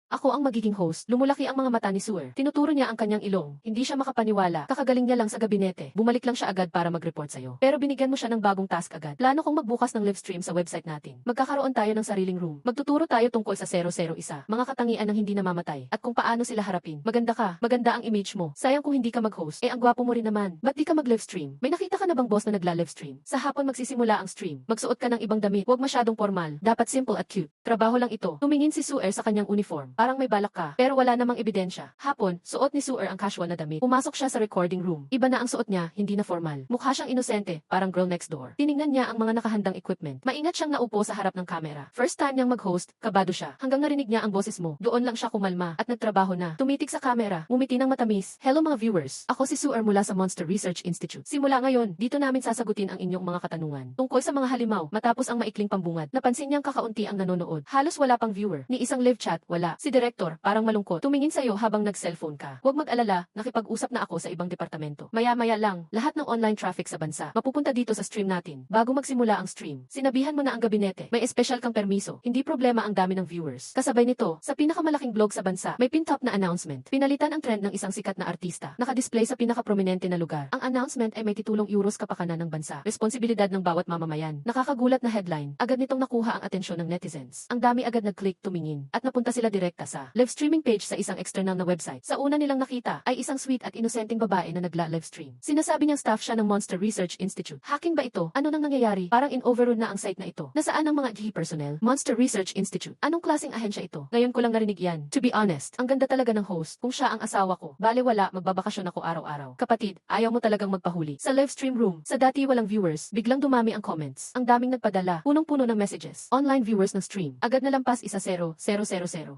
Ako ang magiging host. Lumulaki ang mga mata ni Suer. Tinuturo niya ang kanyang ilong. Hindi siya makapaniwala. Kakagaling niya lang sa gabinete. Bumalik lang siya agad para mag-report sa'yo. Pero binigyan mo siya ng bagong task agad. Plano kong magbukas ng live stream sa website natin. Magkakaroon tayo ng sariling room. Magtuturo tayo tungkol sa 001. Mga katangian ng hindi namamatay. At kung paano sila harapin. Maganda ka. Maganda ang image mo. Sayang kung hindi ka mag-host. Ang gwapo mo rin naman. Ba't di ka mag-live stream? May nakita ka na bang boss na nagla-live stream? Sa hapon magsisimula ang stream. Magsuot ka ng ibang damit. Huwag masyadong formal. Dapat simple at cute. Trabaho lang ito. Tumingin si Suer sa kanyang uniform. Parang may balak ka. Pero wala namang ebidensya. Hapon, suot ni Suer ang casual na damit. Pumasok siya sa recording room. Iba na ang suot niya, hindi na formal. Mukha siyang inosente, parang girl next door. Tiningnan niya ang mga nakahandang equipment. Maingat siyang naupo sa harap ng kamera. First time niyang mag-host, kabado siya. Hanggang narinig niya ang boses mo. Doon lang siya kumalma at nagtrabaho na. Tumitig sa kamera, ngumiti ng matamis. Hello mga viewers. Ako si Suer mula sa Monster Research Institute. Simula ngayon, dito namin sasagutin ang inyong mga katanungan. Tungkol sa mga halimaw, matapos ang maikling pambungad, napansin niyang kakaunti ang nanonood. Halos wala pang viewer. Ni isang live chat, wala. Si Director, parang malungkot. Tumingin sa'yo habang nag-cellphone ka. Huwag mag-alala, nakipag-usap na ako sa ibang departamento. Maya-maya lang, lahat ng online traffic sa bansa, mapupunta dito sa stream natin. Bago magsimula ang stream, sinabihan mo na ang gabinete. May espesyal kang permiso. Hindi problema ang dami ng viewers. Kasabay nito, sa pinakamalaking blog sa bansa, may pin-top na announcement. Pinalitan ang trend ng isang sikat na artista. Naka-display sa pinaka-prominente na lugar. Ang announcement ay may titulong Euros kapakanan ng bansa. Responsibilidad ng bawat mamamayan. Nakakagulat na headline. Agad nitong nakuha ang atensyon ng netizens. Ang dami agad nag-click tumingin at napunta sila direkta sa live streaming page sa isang external na website. Sa una nilang nakita ay isang sweet at inosenteng babae na nagla-live stream. Sinasabi niyang staff siya ng Monster Research Institute. Hacking ba ito? Ano nang nangyayari? Parang in-overrun na ang site na ito. Nasaan ang mga GE personnel? Monster Research Institute. Anong klaseng ahensya ito? Ngayon ko lang narinig yan. To be honest, ang ganda talaga ng host. Kung siya ang asawa ko, bale wala, magbabakasyon ako araw-araw. Kapatid, ayaw mo talagang magpahuli. Sa live stream room, sa dati walang viewers, biglang dumami ang comments. Ang daming nagpadala, punong-puno ng messages. Online viewers ng stream. Agad na lampas 10,000.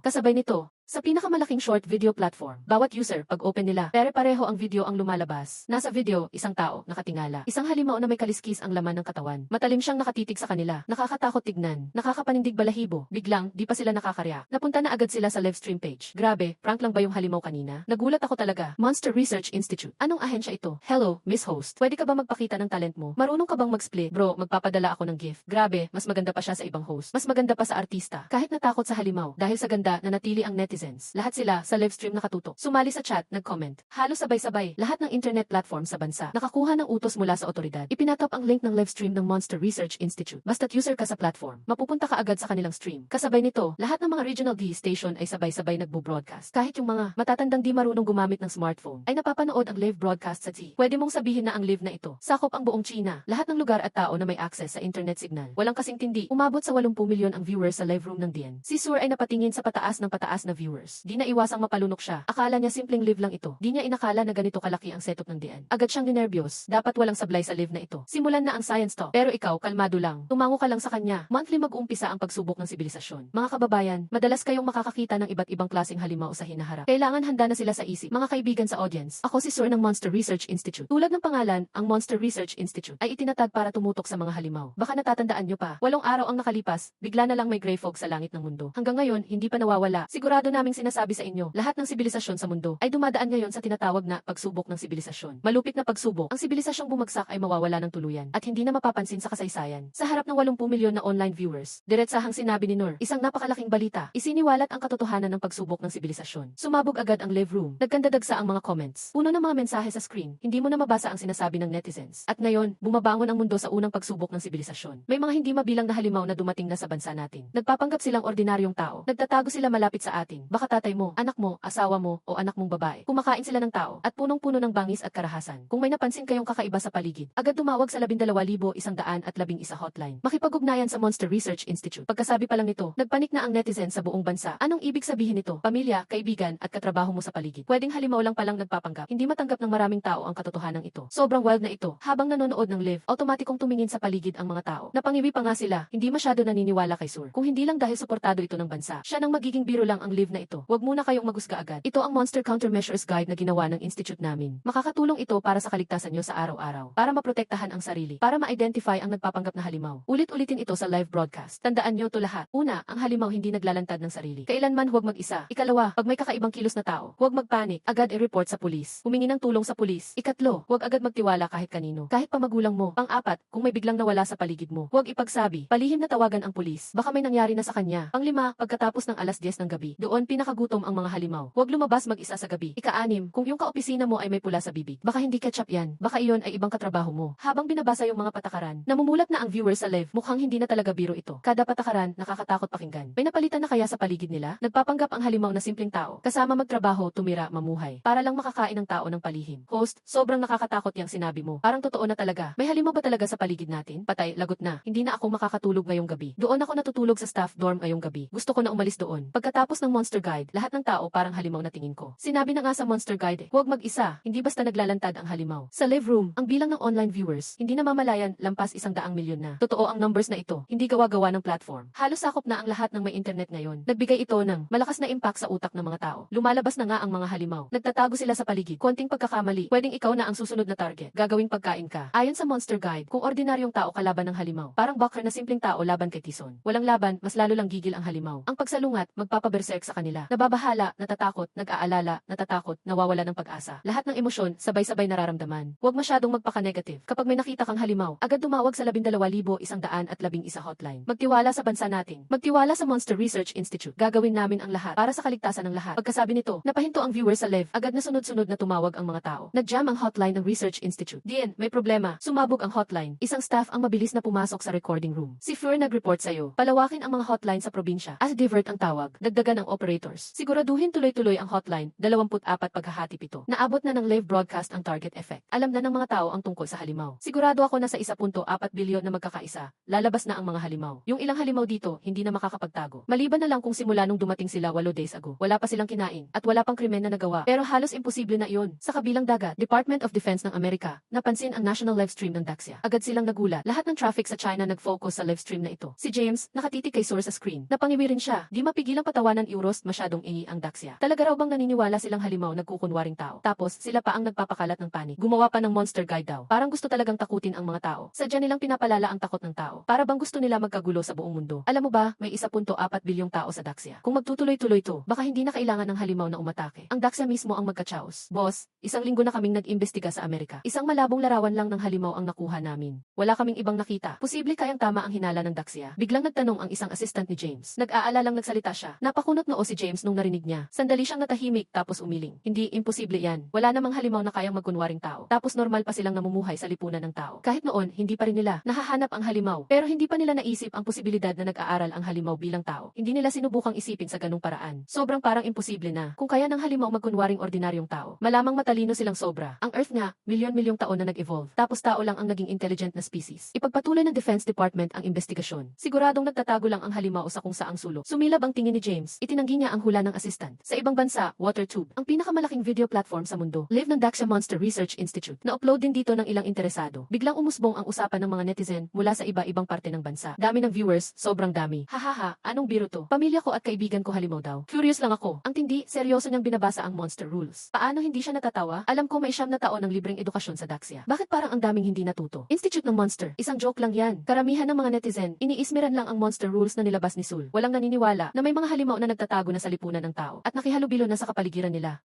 Kasabay nito, sa pinakamalaking short video platform, bawat user, pag open nila, pare-pareho ang video ang lumalabas. Nasa video, isang tao, nakatingala. Isang halimaw na may kaliskis ang laman ng katawan. Matalim siyang nakatitig sa kanila. Nakakatakot tignan. Nakakapanindig balahibo. Biglang, di pa sila nakakareact. Napunta na agad sila sa live stream page. Grabe, prank lang ba yung halimaw kanina? Nagulat ako talaga. Monster Research Institute. Anong ahensya ito? Hello, Miss Host. Pwede ka ba magpakita ng talent mo? Marunong ka bang mag-split? Bro, magpapadala ako ng gift. Grabe, mas maganda pa siya sa ibang host. Mas maganda pa sa artista. Kahit natakot sa halimaw, dahil sa ganda, nanatili ang netizens. Lahat sila sa live stream nakatutok. Sumali sa chat, nag-comment. Halos sabay-sabay, lahat ng internet platform sa bansa nakakuha ng utos mula sa otoridad. Ipinatop ang link ng live stream ng Monster Research Institute. Basta't user ka sa platform, mapupunta ka agad sa kanilang stream. Kasabay nito, lahat ng mga regional D station ay sabay-sabay nagbo-broadcast. Kahit yung mga matatandang di marunong gumamit ng smartphone, ay napapanood ang live broadcast sa T. Pwede mong sabihin na ang live na ito sakop ang buong China. Lahat ng lugar at tao na may access sa internet signal. Walang kasing tindi. Umabot sa 80 milyon ang viewers sa live room ng DN. Si Sur ay napatingin sa pataas na viewers. Di na iwasang mapalunok siya. Akala niya simpleng live lang ito. Di niya inakala na ganito kalaki ang setup ng DN. Agad siyang ninervyos. Dapat walang sablay sa live na ito. Simulan na ang science talk. Pero ikaw, kalmado lang. Tumango ka lang sa kanya. Monthly mag-uumpisa ang pagsubok ng sibilisasyon. Mga kababayan, madalas kayong makakakita ng iba't ibang klaseng halimaw sa hinaharap. Kailangan handa na sila sa isip. Mga kaibigan sa audience, ako si Sur ng Monster Research Institute. Tulad ng pangalan, ang Monster Research Institute ay itinatag para tumutok sa mga halimaw. Baka natatandaan nyo pa, 8 araw ang nakalipas, bigla na lang may gray fog sa langit ng mundo. Hanggang ngayon, hindi pa nawawala. Sigurado na naming sinasabi sa inyo, lahat ng sibilisasyon sa mundo ay dumadaan ngayon sa tinatawag na pagsubok ng sibilisasyon. Malupit na pagsubok, ang sibilisasyong bumagsak ay mawawala ng tuluyan at hindi na mapapansin sa kasaysayan. Sa harap ng 80 milyon na online viewers, diretsahang sinabi ni Noor, isang napakalaking balita, isiniwalat ang katotohanan ng pagsubok ng sibilisasyon. Sumabog agad ang live room, nagkandadagsa ang mga comments. Puno ng mga mensahe sa screen, hindi mo na mabasa ang sinasabi ng netizens. At ngayon, bumabangon ang mundo sa unang pagsubok ng sibilisasyon. May mga hindi mabilang na halimaw na dumating na sa bansa natin. Nagpapanggap silang ordinaryong tao. Nagtatago sila malapit sa atin. Baka tatay mo, anak mo, asawa mo, o anak mong babae. Kumakain sila ng tao at punong-puno ng bangis at karahasan. Kung may napansin kayong kakaiba sa paligid, agad tumawag sa 12,111 hotline. Makipag-ugnayan sa Monster Research Institute. Pagkasabi pa lang nito, nagpanik na ang netizen sa buong bansa. Anong ibig sabihin nito? Pamilya, kaibigan, at katrabaho mo sa paligid. Pwedeng halimaw lang palang nagpapanggap. Hindi matanggap ng maraming tao ang katotohanan ito. Sobrang wild na ito. Habang nanonood ng live, automatikong tumingin sa paligid ang mga tao. Napangiwi pa nga sila, hindi masyado naniniwala kay Sur. Kung hindi lang dahil suportado ito ng bansa, siya nang magiging biro lang ang live na ito. Huwag muna kayong magusga agad. Ito ang Monster Countermeasures Guide na ginawa ng institute namin. Makakatulong ito para sa kaligtasan nyo sa araw-araw. Para maprotektahan ang sarili. Para ma-identify ang nagpapanggap na halimaw. Ulit-ulitin ito sa live broadcast. Tandaan nyo to lahat. Una, ang halimaw hindi naglalantad ng sarili. Kailanman huwag mag-isa. Ikalawa, pag may kakaibang kilos na tao, huwag magpanik. Agad i-report sa pulis. Humingi ng tulong sa pulis. Ikatlo, huwag agad magtiwala kahit kanino. Kahit pa magulang mo. Pang-apat, kung may biglang nawala sa paligid mo, huwag ipagsabi. Palihim na tawagan ang pulis. Baka may nangyari na sa kanya. Pang-lima, pagkatapos ng alas 10 ng gabi, doon pinakagutom ang mga halimaw. Huwag lumabas mag-isa sa gabi. Ika-anim, kung yung kaopisina mo ay may pula sa bibig, baka hindi ketchup yan. Baka iyon ay ibang katrabaho mo. Habang binabasa yung mga patakaran, namumulat na ang viewers sa live, mukhang hindi na talaga biro ito. Kada patakaran, nakakatakot pakinggan. May napalitan na kaya sa paligid nila? Nagpapanggap ang halimaw na simpleng tao, kasama magtrabaho, tumira, mamuhay, para lang makakain ng tao ng palihim. Host, sobrang nakakatakot yang sinabi mo. Parang totoo na talaga. May halimaw ba talaga sa paligid natin? Patay, lagot na. Hindi na ako makakatulog ngayong gabi. Doon ako natutulog sa staff dorm ngayong gabi. Gusto ko na umalis doon. Pagkatapos ng Monster Guide, lahat ng tao parang halimaw na tingin ko. Sinabi na nga sa Monster Guide, huwag mag-isa. Hindi basta naglalantad ang halimaw. Sa live room, ang bilang ng online viewers, hindi na mamalayan lampas 100 milyon na. Totoo ang numbers na ito. Hindi gawa-gawa ng platform. Halos sakop na ang lahat ng may internet ngayon. Nagbigay ito ng malakas na impact sa utak ng mga tao. Lumalabas na nga ang mga halimaw. Nagtatago sila sa paligid. Konting pagkakamali, pwedeng ikaw na ang susunod na target. Gagawing pagkain ka. Ayon sa Monster Guide, kung ordinaryong tao kalaban ng halimaw, parang boxer na simpleng tao laban kay Tison. Walang laban, mas lalo lang gigil ang halimaw. Ang pagsalungat, magpapaberserk sa kanila. Nababahala, natatakot, nag-aalala, natatakot, nawawala ng pag-asa. Lahat ng emosyon, sabay-sabay nararamdaman. Huwag masyadong magpaka-negative. Kapag may nakita kang halimaw, agad tumawag sa 12,111 hotline. Magtiwala sa bansa natin. Magtiwala sa Monster Research Institute. Gagawin namin ang lahat para sa kaligtasan ng lahat. Pagkasabi nito, napahinto ang viewers sa live. Agad na sunod-sunod na tumawag ang mga tao. Nag-jam ang hotline ng Research Institute. Diyan, may problema. Sumabog ang hotline. Isang staff ang mabilis na pumasok sa recording room. Si Fleur nag-report sa'yo. Palawakin ang mga hotline sa probinsya. As divert ang tawag. Dagdagan ang operators. Siguraduhin tuloy-tuloy ang hotline. 24 paghahatip ito. Naabot na ng live broadcast ang target effect. Alam na ng mga tao ang tungkol sa halimaw. Sigurado ako na sa 1.4 bilyon na magkakaisa, lalabas na ang mga halimaw. Yung ilang halimaw dito, hindi na makakapagtago. Maliban na lang kung simula nung dumating sila 8 days ago. Wala pa silang kinain at wala pang krimen na nagawa. Pero halos imposible na iyon. Sa kabilang dagat, Department of Defense ng Amerika, napansin ang national live stream ng Daxia. Agad silang nagulat. Lahat ng traffic sa China nag-focus sa live stream na ito. Si James, nakatitig kay Sur sa screen. Napangiwi rin siya. Di mapigilang patawanan Euros, masyadong ang Daxia. Talaga raw bang naniniwala silang halimaw nagkukunwaring tao. Tapos, sila pa ang nagpapakalat ng panik. Gumawa pa ng Monster Guide daw. Parang gusto talagang takutin ang mga tao. Sadya nilang pinapalala ang takot ng tao. Para bang gusto nila magkagulo sa buong mundo. Alam mo ba, may 1.4 bilyong tao sa Daxia. Kung magtutuloy-tuloy to, baka hindi na kailangan ng halimaw na umatake. Ang Daxia mismo ang magka-chaos. Boss, isang linggo na kaming nag-imbestiga sa Amerika. Isang malabong larawan lang ng halimaw ang nakuha namin. Wala kaming ibang nakita. Posible kayang tama ang hinala ng Daxia. Biglang nagtanong ang isang assistant ni James. Nag-aalalang nagsalita siya. Napakunot noo si James nung narinig niya. Sandali siyang natahimik tapos umiling. Hindi, imposible yan. Wala namang halimaw na kayang magkunwaring tao. Tapos normal pa silang namumuhay sa lipunan ng tao. Kahit noon, hindi pa rin nila nahahanap ang halimaw. Pero hindi pa nila naisip ang posibilidad na nag-aaral ang halimaw bilang tao. Hindi nila sinubukang isipin sa ganung paraan. Sobrang parang imposible na. Kung kaya ng halimaw magkunwaring ordinaryong tao, malamang matalino silang sobra. Ang Earth nga, milyon-milyong taon na nag-evolve. Tapos tao lang ang naging intelligent na species. Ipagpatuloy ng Defense Department ang investigasyon. Siguradong nagtatago lang ang halimaw sa kung saang sulok. Sumilab ang tingin ni James. Itinanggi niya ang hula ng assistant. Sa ibang bansa, WaterTube, ang pinakamalaking video platform sa mundo. Live ng Daxia Monster Research Institute. Na-upload din dito ng ilang interesado. Biglang umusbong ang usapan ng mga netizen mula sa iba-ibang parte ng bansa. Dami ng viewers, sobrang dami. Hahaha, anong biro to? Pamilya ko at kaibigan ko halimaw daw. Curious lang ako. Ang tindi, seryoso niyang binabasa ang Monster Rules. Paano hindi siya natatawa? Alam ko may 9 na taon ng libreng edukasyon sa Daxia. Bakit parang ang daming hindi natuto? Institute ng Monster. Isang joke lang yan. Karamihan ng mga netizen, iniismeran lang ang Monster Rules na nilabas ni Sul. Walang naniniwala na may mga halimaw na nagtatago nakatago na sa lipunan ng tao at nakihalubilo na sa kapaligiran nila.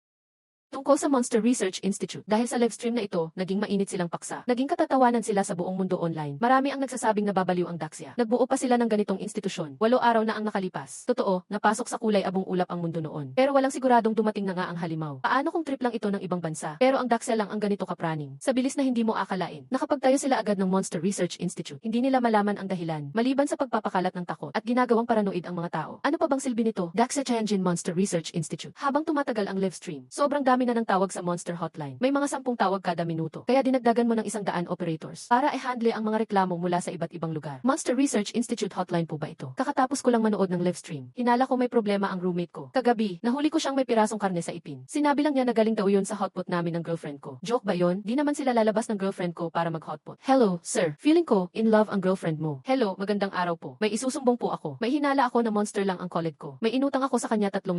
Tungkol sa Monster Research Institute, dahil sa livestream na ito, naging mainit silang paksa. Naging katatawanan sila sa buong mundo online. Marami ang nagsasabing nababaliw ang Daxia. Nagbuo pa sila ng ganitong institusyon. 8 araw na ang nakalipas. Totoo, napasok sa kulay abong ulap ang mundo noon. Pero walang siguradong dumating na nga ang halimaw. Paano kung trip lang ito ng ibang bansa? Pero ang Daxia lang ang ganito kapraning. Sa bilis na hindi mo akalain. Nakapagtayo sila agad ng Monster Research Institute. Hindi nila malaman ang dahilan. Maliban sa pagpapakalat ng takot at ginagawang paranoid ang mga tao. Ano pa bang silbi nito? Daxia Tianjin Monster Research Institute. Habang tumatagal ang livestream, sobrang dami na ng tawag sa Monster Hotline. May mga 10 tawag kada minuto. Kaya dinagdagan mo ng 100 operators para i-handle ang mga reklamo mula sa iba't ibang lugar. Monster Research Institute Hotline po ba ito? Kakatapos ko lang manood ng livestream. Hinala ko may problema ang roommate ko. Kagabi, nahuli ko siyang may pirasong karne sa ipin. Sinabi lang niya na galing daw yun sa hotpot namin ng girlfriend ko. Joke ba yun? Di naman sila lalabas ng girlfriend ko para mag-hotpot. Hello, sir. Feeling ko, in love ang girlfriend mo. Hello, magandang araw po. May isusumbong po ako. May hinala ako na monster lang ang college ko. May inutang ako sa kanya 3,000,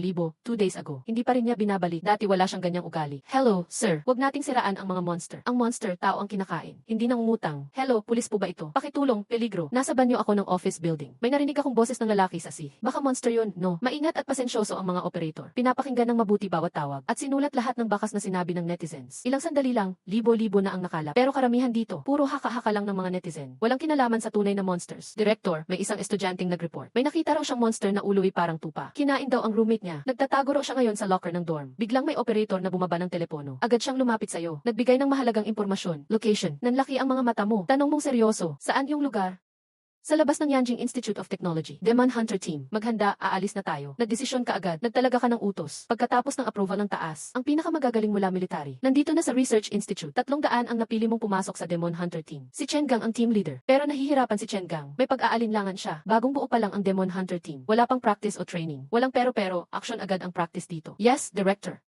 2 days ago. Hindi pa rin niya binabalik. Dati wala siyang ganyang ugali. Hello, sir. Wag nating siraan ang mga monster. Ang monster, tao ang kinakain. Hindi nangungutang. Hello, pulis po ba ito? Pakitulong, peligro. Nasa banyo ako ng office building. May narinig akong boses ng lalaki sa si. Baka monster yun, no? Maingat at pasensyoso ang mga operator. Pinapakinggan ng mabuti bawat tawag. At sinulat lahat ng bakas na sinabi ng netizens. Ilang sandali lang, libo-libo na ang nakalap. Pero karamihan dito, puro haka-haka lang ng mga netizen. Walang kinalaman sa tunay na monsters. Director, may isang estudyanteng nag-report. May nakita raw siyang monster na uluwi parang tupa. Kinain daw ang roommate niya. Nagtatago raw siya ngayon sa locker ng dorm. Biglang may operator na bumaba ng telepono. Agad siyang lumapit sa'yo. Nagbigay ng mahalagang impormasyon. Location. Nanlaki ang mga mata mo. Tanong mong seryoso. Saan yung lugar? Sa labas ng Yanjing Institute of Technology, Demon Hunter Team, maghanda, aalis na tayo. Nagdesisyon ka agad, nagtalaga ka ng utos. Pagkatapos ng approval ng taas, ang pinakamagagaling mula military. Nandito na sa Research Institute, 300 ang napili mong pumasok sa Demon Hunter Team. Si Chen Gang ang team leader. Pero nahihirapan si Chen Gang. May pag-aalinlangan siya. Bagong buo pa lang ang Demon Hunter Team. Wala pang practice o training. Walang pero, action agad ang practice dito. Yes, Director.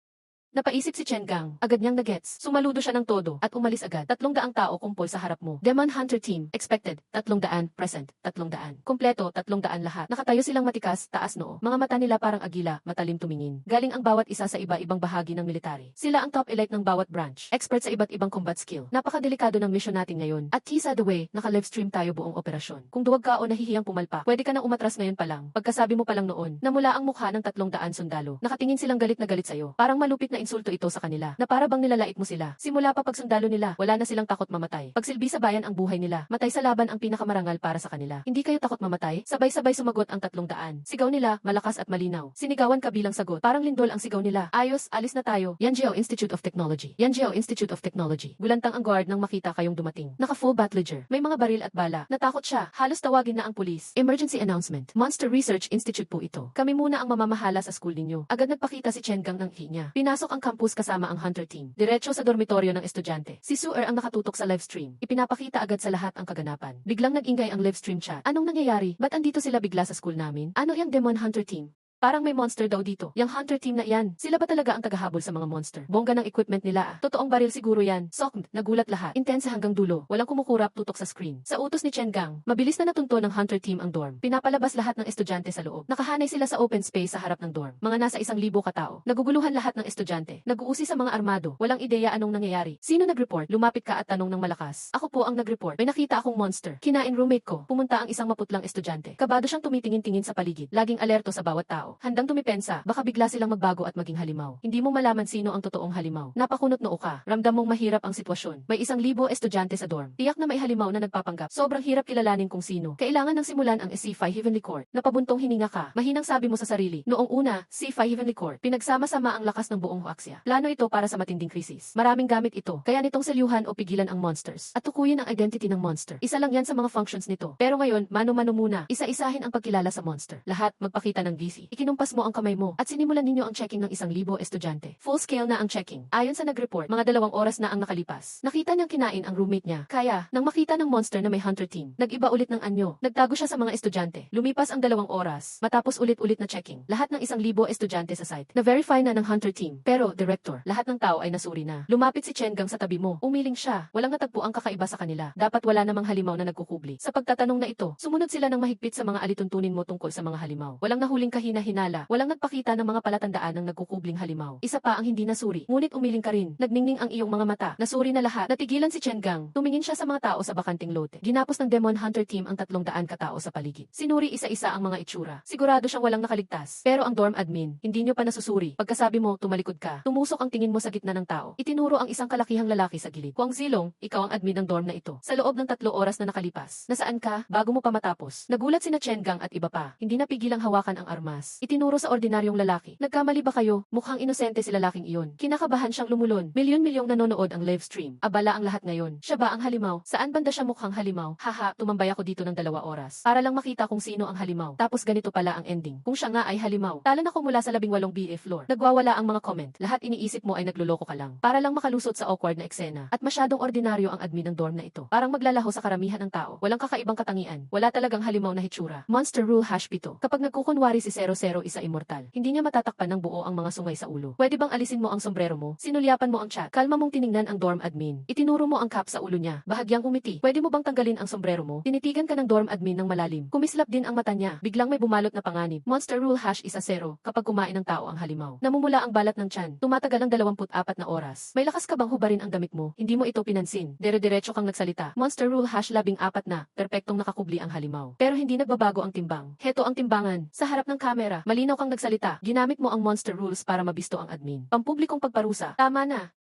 Napaisip si Chen Gang. Agad niyang nagets. Sumaludo siya ng todo at umalis agad. 300 tao kumpol sa harap mo. Demon Hunter Team. Expected. 300. Present. 300. Kompleto. 300 lahat. Nakatayo silang matikas, taas noo. Mga mata nila parang agila, matalim tumingin. Galing ang bawat isa sa iba-ibang bahagi ng military. Sila ang top elite ng bawat branch. Expert sa iba't ibang combat skill. Napakadelikado ng mission natin ngayon. At tease the way, naka-livestream tayo buong operasyon. Kung duwag ka o nahihiyang pumalpa, pwede ka nang umatras ngayon pa lang. Pagkasabi mo pa lang noon, namula ang mukha ng 300 sundalo. Nakatingin silang galit na galit sa'yo. Parang malupit na insulto ito sa kanila, na para bang nilalait mo sila. Simula pa pagsundalo nila, wala na silang takot mamatay. Pagsilbi sa bayan ang buhay nila, matay sa laban ang pinakamarangal para sa kanila. Hindi kayo takot mamatay? Sabay-sabay sumagot ang 300. Sigaw nila, malakas at malinaw. Sinigawan ka bilang sagot. Parang lindol ang sigaw nila. Ayos, alis na tayo. Yanjiao Institute of Technology. Yanjiao Institute of Technology. Gulantang ang guard nang makita kayong dumating. Naka full battledger. May mga baril at bala. Natakot siya. Halos tawagin na ang pulis. Emergency announcement. Monster Research Institute po ito. Kami muna ang mamamahala sa school ninyo. Agad nagpakita si Chen Gang ng hinya. Pinasok ang campus kasama ang Hunter Team. Diretso sa dormitoryo ng estudyante. Si Suer ang nakatutok sa livestream. Ipinapakita agad sa lahat ang kaganapan. Biglang nag-ingay ang livestream chat. Anong nangyayari? Ba't andito sila bigla sa school namin? Ano yung Demon Hunter Team? Parang may monster daw dito. Yang hunter team na yan. Sila ba talaga ang tagahabol sa mga monster? Bongga ng equipment nila. Totoong baril siguro yan. Sok, nagulat lahat. Intense hanggang dulo. Walang kumukurap tutok sa screen. Sa utos ni Chen Gang, mabilis na natunto ng hunter team ang dorm. Pinapalabas lahat ng estudyante sa loob. Nakahanay sila sa open space sa harap ng dorm. Mga nasa 1,000 katao. Naguguluhan lahat ng estudyante. Nag-uusi sa mga armado. Walang ideya anong nangyayari. Sino nag-report? Lumapit ka at tanong ng malakas. Ako po ang nag-report. May nakita akong monster. Kinain roommate ko. Pumunta ang isang maputlang estudyante. Kabado siyang tumitingin-tingin sa paligid. Laging alerto sa bawat tao. Handang tumipensa. Baka bigla silang magbago at maging halimaw. Hindi mo malaman sino ang totoong halimaw. Napakunot noo ka. Ramdam mong mahirap ang sitwasyon. May 1,000 estudyante sa dorm. Tiyak na may halimaw na nagpapanggap. Sobrang hirap kilalanin kung sino. Kailangan ng simulan ang C5 Heavenly Court. Napabuntong hininga ka. Mahinang sabi mo sa sarili. Noong una, C5 Heavenly Court. Pinagsama-sama ang lakas ng buong Huaxia. Plano ito para sa matinding krisis. Maraming gamit ito. Kaya nitong selyuhan o pigilan ang monsters. At tukuyin ang identity ng monster. Isa lang yan sa mga functions nito. Pero ngayon, mano-mano muna. Isa-isahin ang pagkilala sa monster. Lahat magpakita ng VC. Ikinumpas mo ang kamay mo at sinimulan ninyo ang checking ng 1,000 estudyante. Full scale na ang checking. Ayon sa nag-report, mga 2 oras na ang nakalipas. Nakita niyang kinain ang roommate niya. Kaya, nang makita ng monster na may hunter team, nag-iba ulit ng anyo. Nagtago siya sa mga estudyante. Lumipas ang 2 oras. Matapos ulit-ulit na checking. Lahat ng 1,000 estudyante sa site. Na-verify na ng hunter team. Pero, director, lahat ng tao ay nasuri na. Lumapit si Chen Gang sa tabi mo. Umiling siya. Walang natagpo ang kakaiba sa kanila. Dapat wala namang halimaw na nagkukubli. Sa pagtatanong na ito, sumunod sila ng mahigpit sa mga alituntunin mo tungkol sa mga halimaw. Walang nahuling kahina-hina hinala, walang nagpakita ng mga palatandaan ng nagkukubling halimaw. Isa pa ang hindi nasuri, ngunit umiling ka rin. Nagningning ang iyong mga mata. Nasuri na lahat. Natigilan si Chen Gang. Tumingin siya sa mga tao sa bakanting lote. Ginapos ng Demon Hunter team ang 300 katao sa paligid. Sinuri isa-isa ang mga itsura. Sigurado siyang walang nakaligtas. Pero ang dorm admin, hindi niyo pa nasusuri. Pagkasabi mo, tumalikod ka. Tumusok ang tingin mo sa gitna ng tao. Itinuro ang isang kalakihang lalaki sa gilid. Huang Zilong, ikaw ang admin ng dorm na ito. Sa loob ng 3 oras na nakalipas. Nasaan ka? Bago mo pa matapos. Nagulat sina Chen Gang at iba pa. Hindi napigilang hawakan ang armas. Itinuro sa ordinaryong lalaki. Nagkamali ba kayo? Mukhang inosente si lalaking iyon. Kinakabahan siyang lumulon. Milyon-milyong nanonood ang live stream. Abala ang lahat ngayon. Siya ba ang halimaw? Saan banda siya mukhang halimaw? Haha, tumambay ako dito ng 2 oras. Para lang makita kung sino ang halimaw. Tapos ganito pala ang ending. Kung siya nga ay halimaw. Talan ako mula sa 18 BA floor. Nagwawala ang mga comment. Lahat iniisip mo ay nagluloko ka lang. Para lang makalusot sa awkward na eksena. At masyadong ordinaryo ang admin ng dorm na ito. Parang maglalaho sa karamihan ng tao. Walang kakaibang katangian. Wala talagang halimaw na hitsura. Monster Rule #7. Kapag nagkukunwari si 00 isa immortal, hindi niya matatakpan ng buo ang mga sungay sa ulo. Pwede bang alisin mo ang sombrero mo? Sinulyapan mo ang chat. Kalma mong tiningnan ang dorm admin. Itinuro mo ang cap sa ulo niya. Bahagyang umiti. Pwede mo bang tanggalin ang sombrero mo? Tinitigan ka ng dorm admin ng malalim. Kumislap din ang mata niya. Biglang may bumalot na panganib. Monster Rule #10. Kapag kumain ng tao ang halimaw. Namumula ang balat ng tiyan. Tumatagal ang 24 na oras. May lakas ka bang hubarin ang damit mo? Hindi mo ito pinansin. Dire-diretso kang nagsalita. Monster Rule #14 na. Perpektong nakakubli ang halimaw. Pero hindi nagbabago ang timbang. Heto ang timbangan. Sa harap ng kamera, malinaw kang nagsalita. Ginamit mo ang monster rules para mabisto ang admin. Pampublikong pagparusa. Tama na.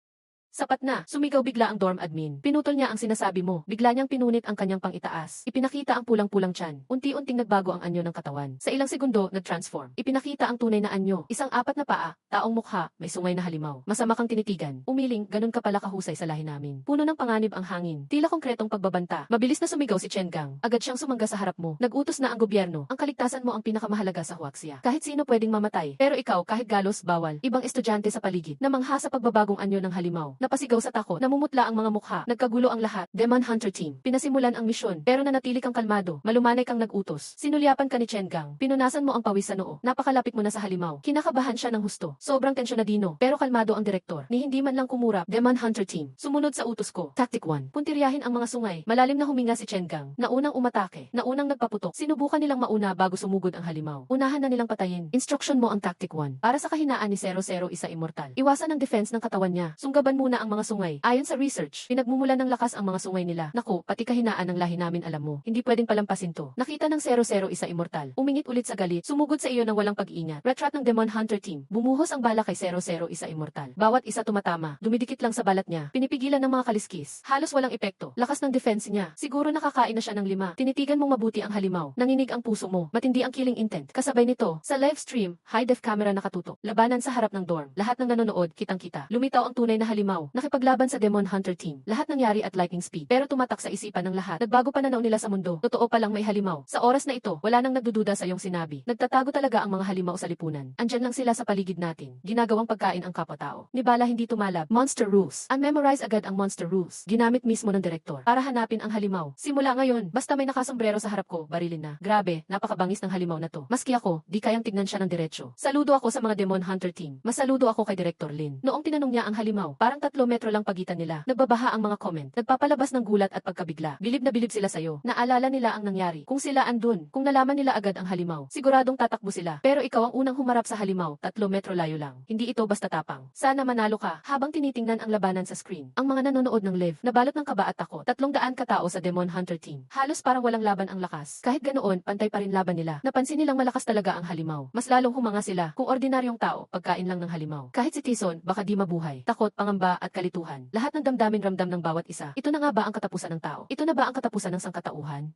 Sapat na, sumigaw bigla ang dorm admin. Pinutol niya ang sinasabi mo. Bigla niyang pinunit ang kanyang pang-itaas. Ipinakita ang pulang-pulang tiyan. Unti-unting nagbago ang anyo ng katawan. Sa ilang segundo, nag-transform. Ipinakita ang tunay na anyo. Isang 4 na paa, taong mukha, may sungay na halimaw. Masama kang tinitigan. Umiling, ganun ka pala kahusay sa lahi namin. Puno ng panganib ang hangin. Tila konkretong pagbabanta. Mabilis na sumigaw si Chen Gang. Agad siyang sumangga sa harap mo. Nag-utos na ang gobyerno. Ang kaligtasan mo ang pinakamahalaga sa Huaxia. Kahit sino pwedeng mamatay. Pero ikaw, kahit galos, bawal. Ibang estudyante sa paligid. Namangha sa pagbabagong anyo ng halimaw. Napasigaw sa takot. Namumutla ang mga mukha. Nagkagulo ang lahat. Demon Hunter Team. Pinasimulan ang misyon. Pero nanatili kang kalmado. Malumanay kang nag-utos. Sinulyapan ka ni Chen Gang. Pinunasan mo ang pawis sa noo. Napakalapit mo na sa halimaw. Kinakabahan siya ng husto. Sobrang tensyonadino. Pero kalmado ang direktor. Ni hindi man lang kumurap. Demon Hunter Team. Sumunod sa utos ko. Tactic 1. Puntiryahin ang mga sungay. Malalim na huminga si Chen Gang. Naunang umatake. Naunang nagpaputok. Sinubukan nilang mauna bago sumugod ang halimaw. Unahan na nilang patayin. Instruction mo ang Tactic 1. Para sa kahinaan ni 00 isa immortal. Iwasan ang defense ng katawan niya. Sunggaban muna ang mga sungay. Ayon sa research, pinagmumulan ng lakas ang mga sungay nila. Naku, pati kahinaan ng lahi namin alam mo. Hindi pwedeng palampasin to. Nakita ng 00 isa immortal. Umingit ulit sa galit. Sumugod sa iyo ng walang pag-iingat. Retrat ng Demon Hunter Team. Bumuhos ang bala kay 00 isa immortal. Bawat isa tumatama. Dumidikit lang sa balat niya. Pinipigilan ng mga kaliskis. Halos walang epekto. Lakas ng defense niya. Siguro nakakain na siya ng 5. Tinitigan mong mabuti ang halimaw. Nanginig ang puso mo. Matindi ang killing intent. Kasabay nito, sa live stream, high-def camera nakatutok. Labanan sa harap ng dorm. Lahat ng nanonood, kitang-kita. Lumitaw ang tunay na halimaw. Nakipaglaban sa Demon Hunter Team. Lahat nangyari at lightning speed. Pero tumatak sa isipan ng lahat. Nagbago pananaw nila sa mundo. Totoo palang may halimaw. Sa oras na ito, wala nang nagdududa sa iyong sinabi. Nagtatago talaga ang mga halimaw sa lipunan. Andyan lang sila sa paligid natin. Ginagawang pagkain ang kapwa-tao. Ni bala hindi tumalab. Monster rules. Unmemorize agad ang monster rules. Ginamit mismo ng direktor para hanapin ang halimaw. Simula ngayon, basta may nakasombrero sa harap ko, barilin na. Grabe, napakabangis ng halimaw na to. Maski ako, di kayang tignan siya ng diretsyo. Saludo ako sa mga Demon Hunter Team. Masaludo ako kay Director Lin. Noong tinanong niya ang halimaw, parang 3 metro lang pagitan nila. Nagbabaha ang mga comment. Nagpapalabas ng gulat at pagkabigla. Bilib na bilib sila sayo. Naalala nila ang nangyari. Kung sila andun, kung nalaman nila agad ang halimaw, siguradong tatakbo sila. Pero ikaw ang unang humarap sa halimaw, 3 metro layo lang. Hindi ito basta tapang. Sana manalo ka. Habang tinitingnan ang labanan sa screen, ang mga nanonood ng live, nabalot ng kaba at takot. 300 katao sa Demon Hunter Team. Halos parang walang laban ang lakas. Kahit ganoon, pantay pa rin laban nila. Napansin nilang malakas talaga ang halimaw. Mas lalong humanga sila. Kung ordinaryong tao, pagkain lang ng halimaw. Kahit si Tison, baka di mabuhay. Takot, pangamba at kalituhan. Lahat ng damdamin ramdam ng bawat isa. Ito na nga ba ang katapusan ng tao? Ito na ba ang katapusan ng sangkatauhan?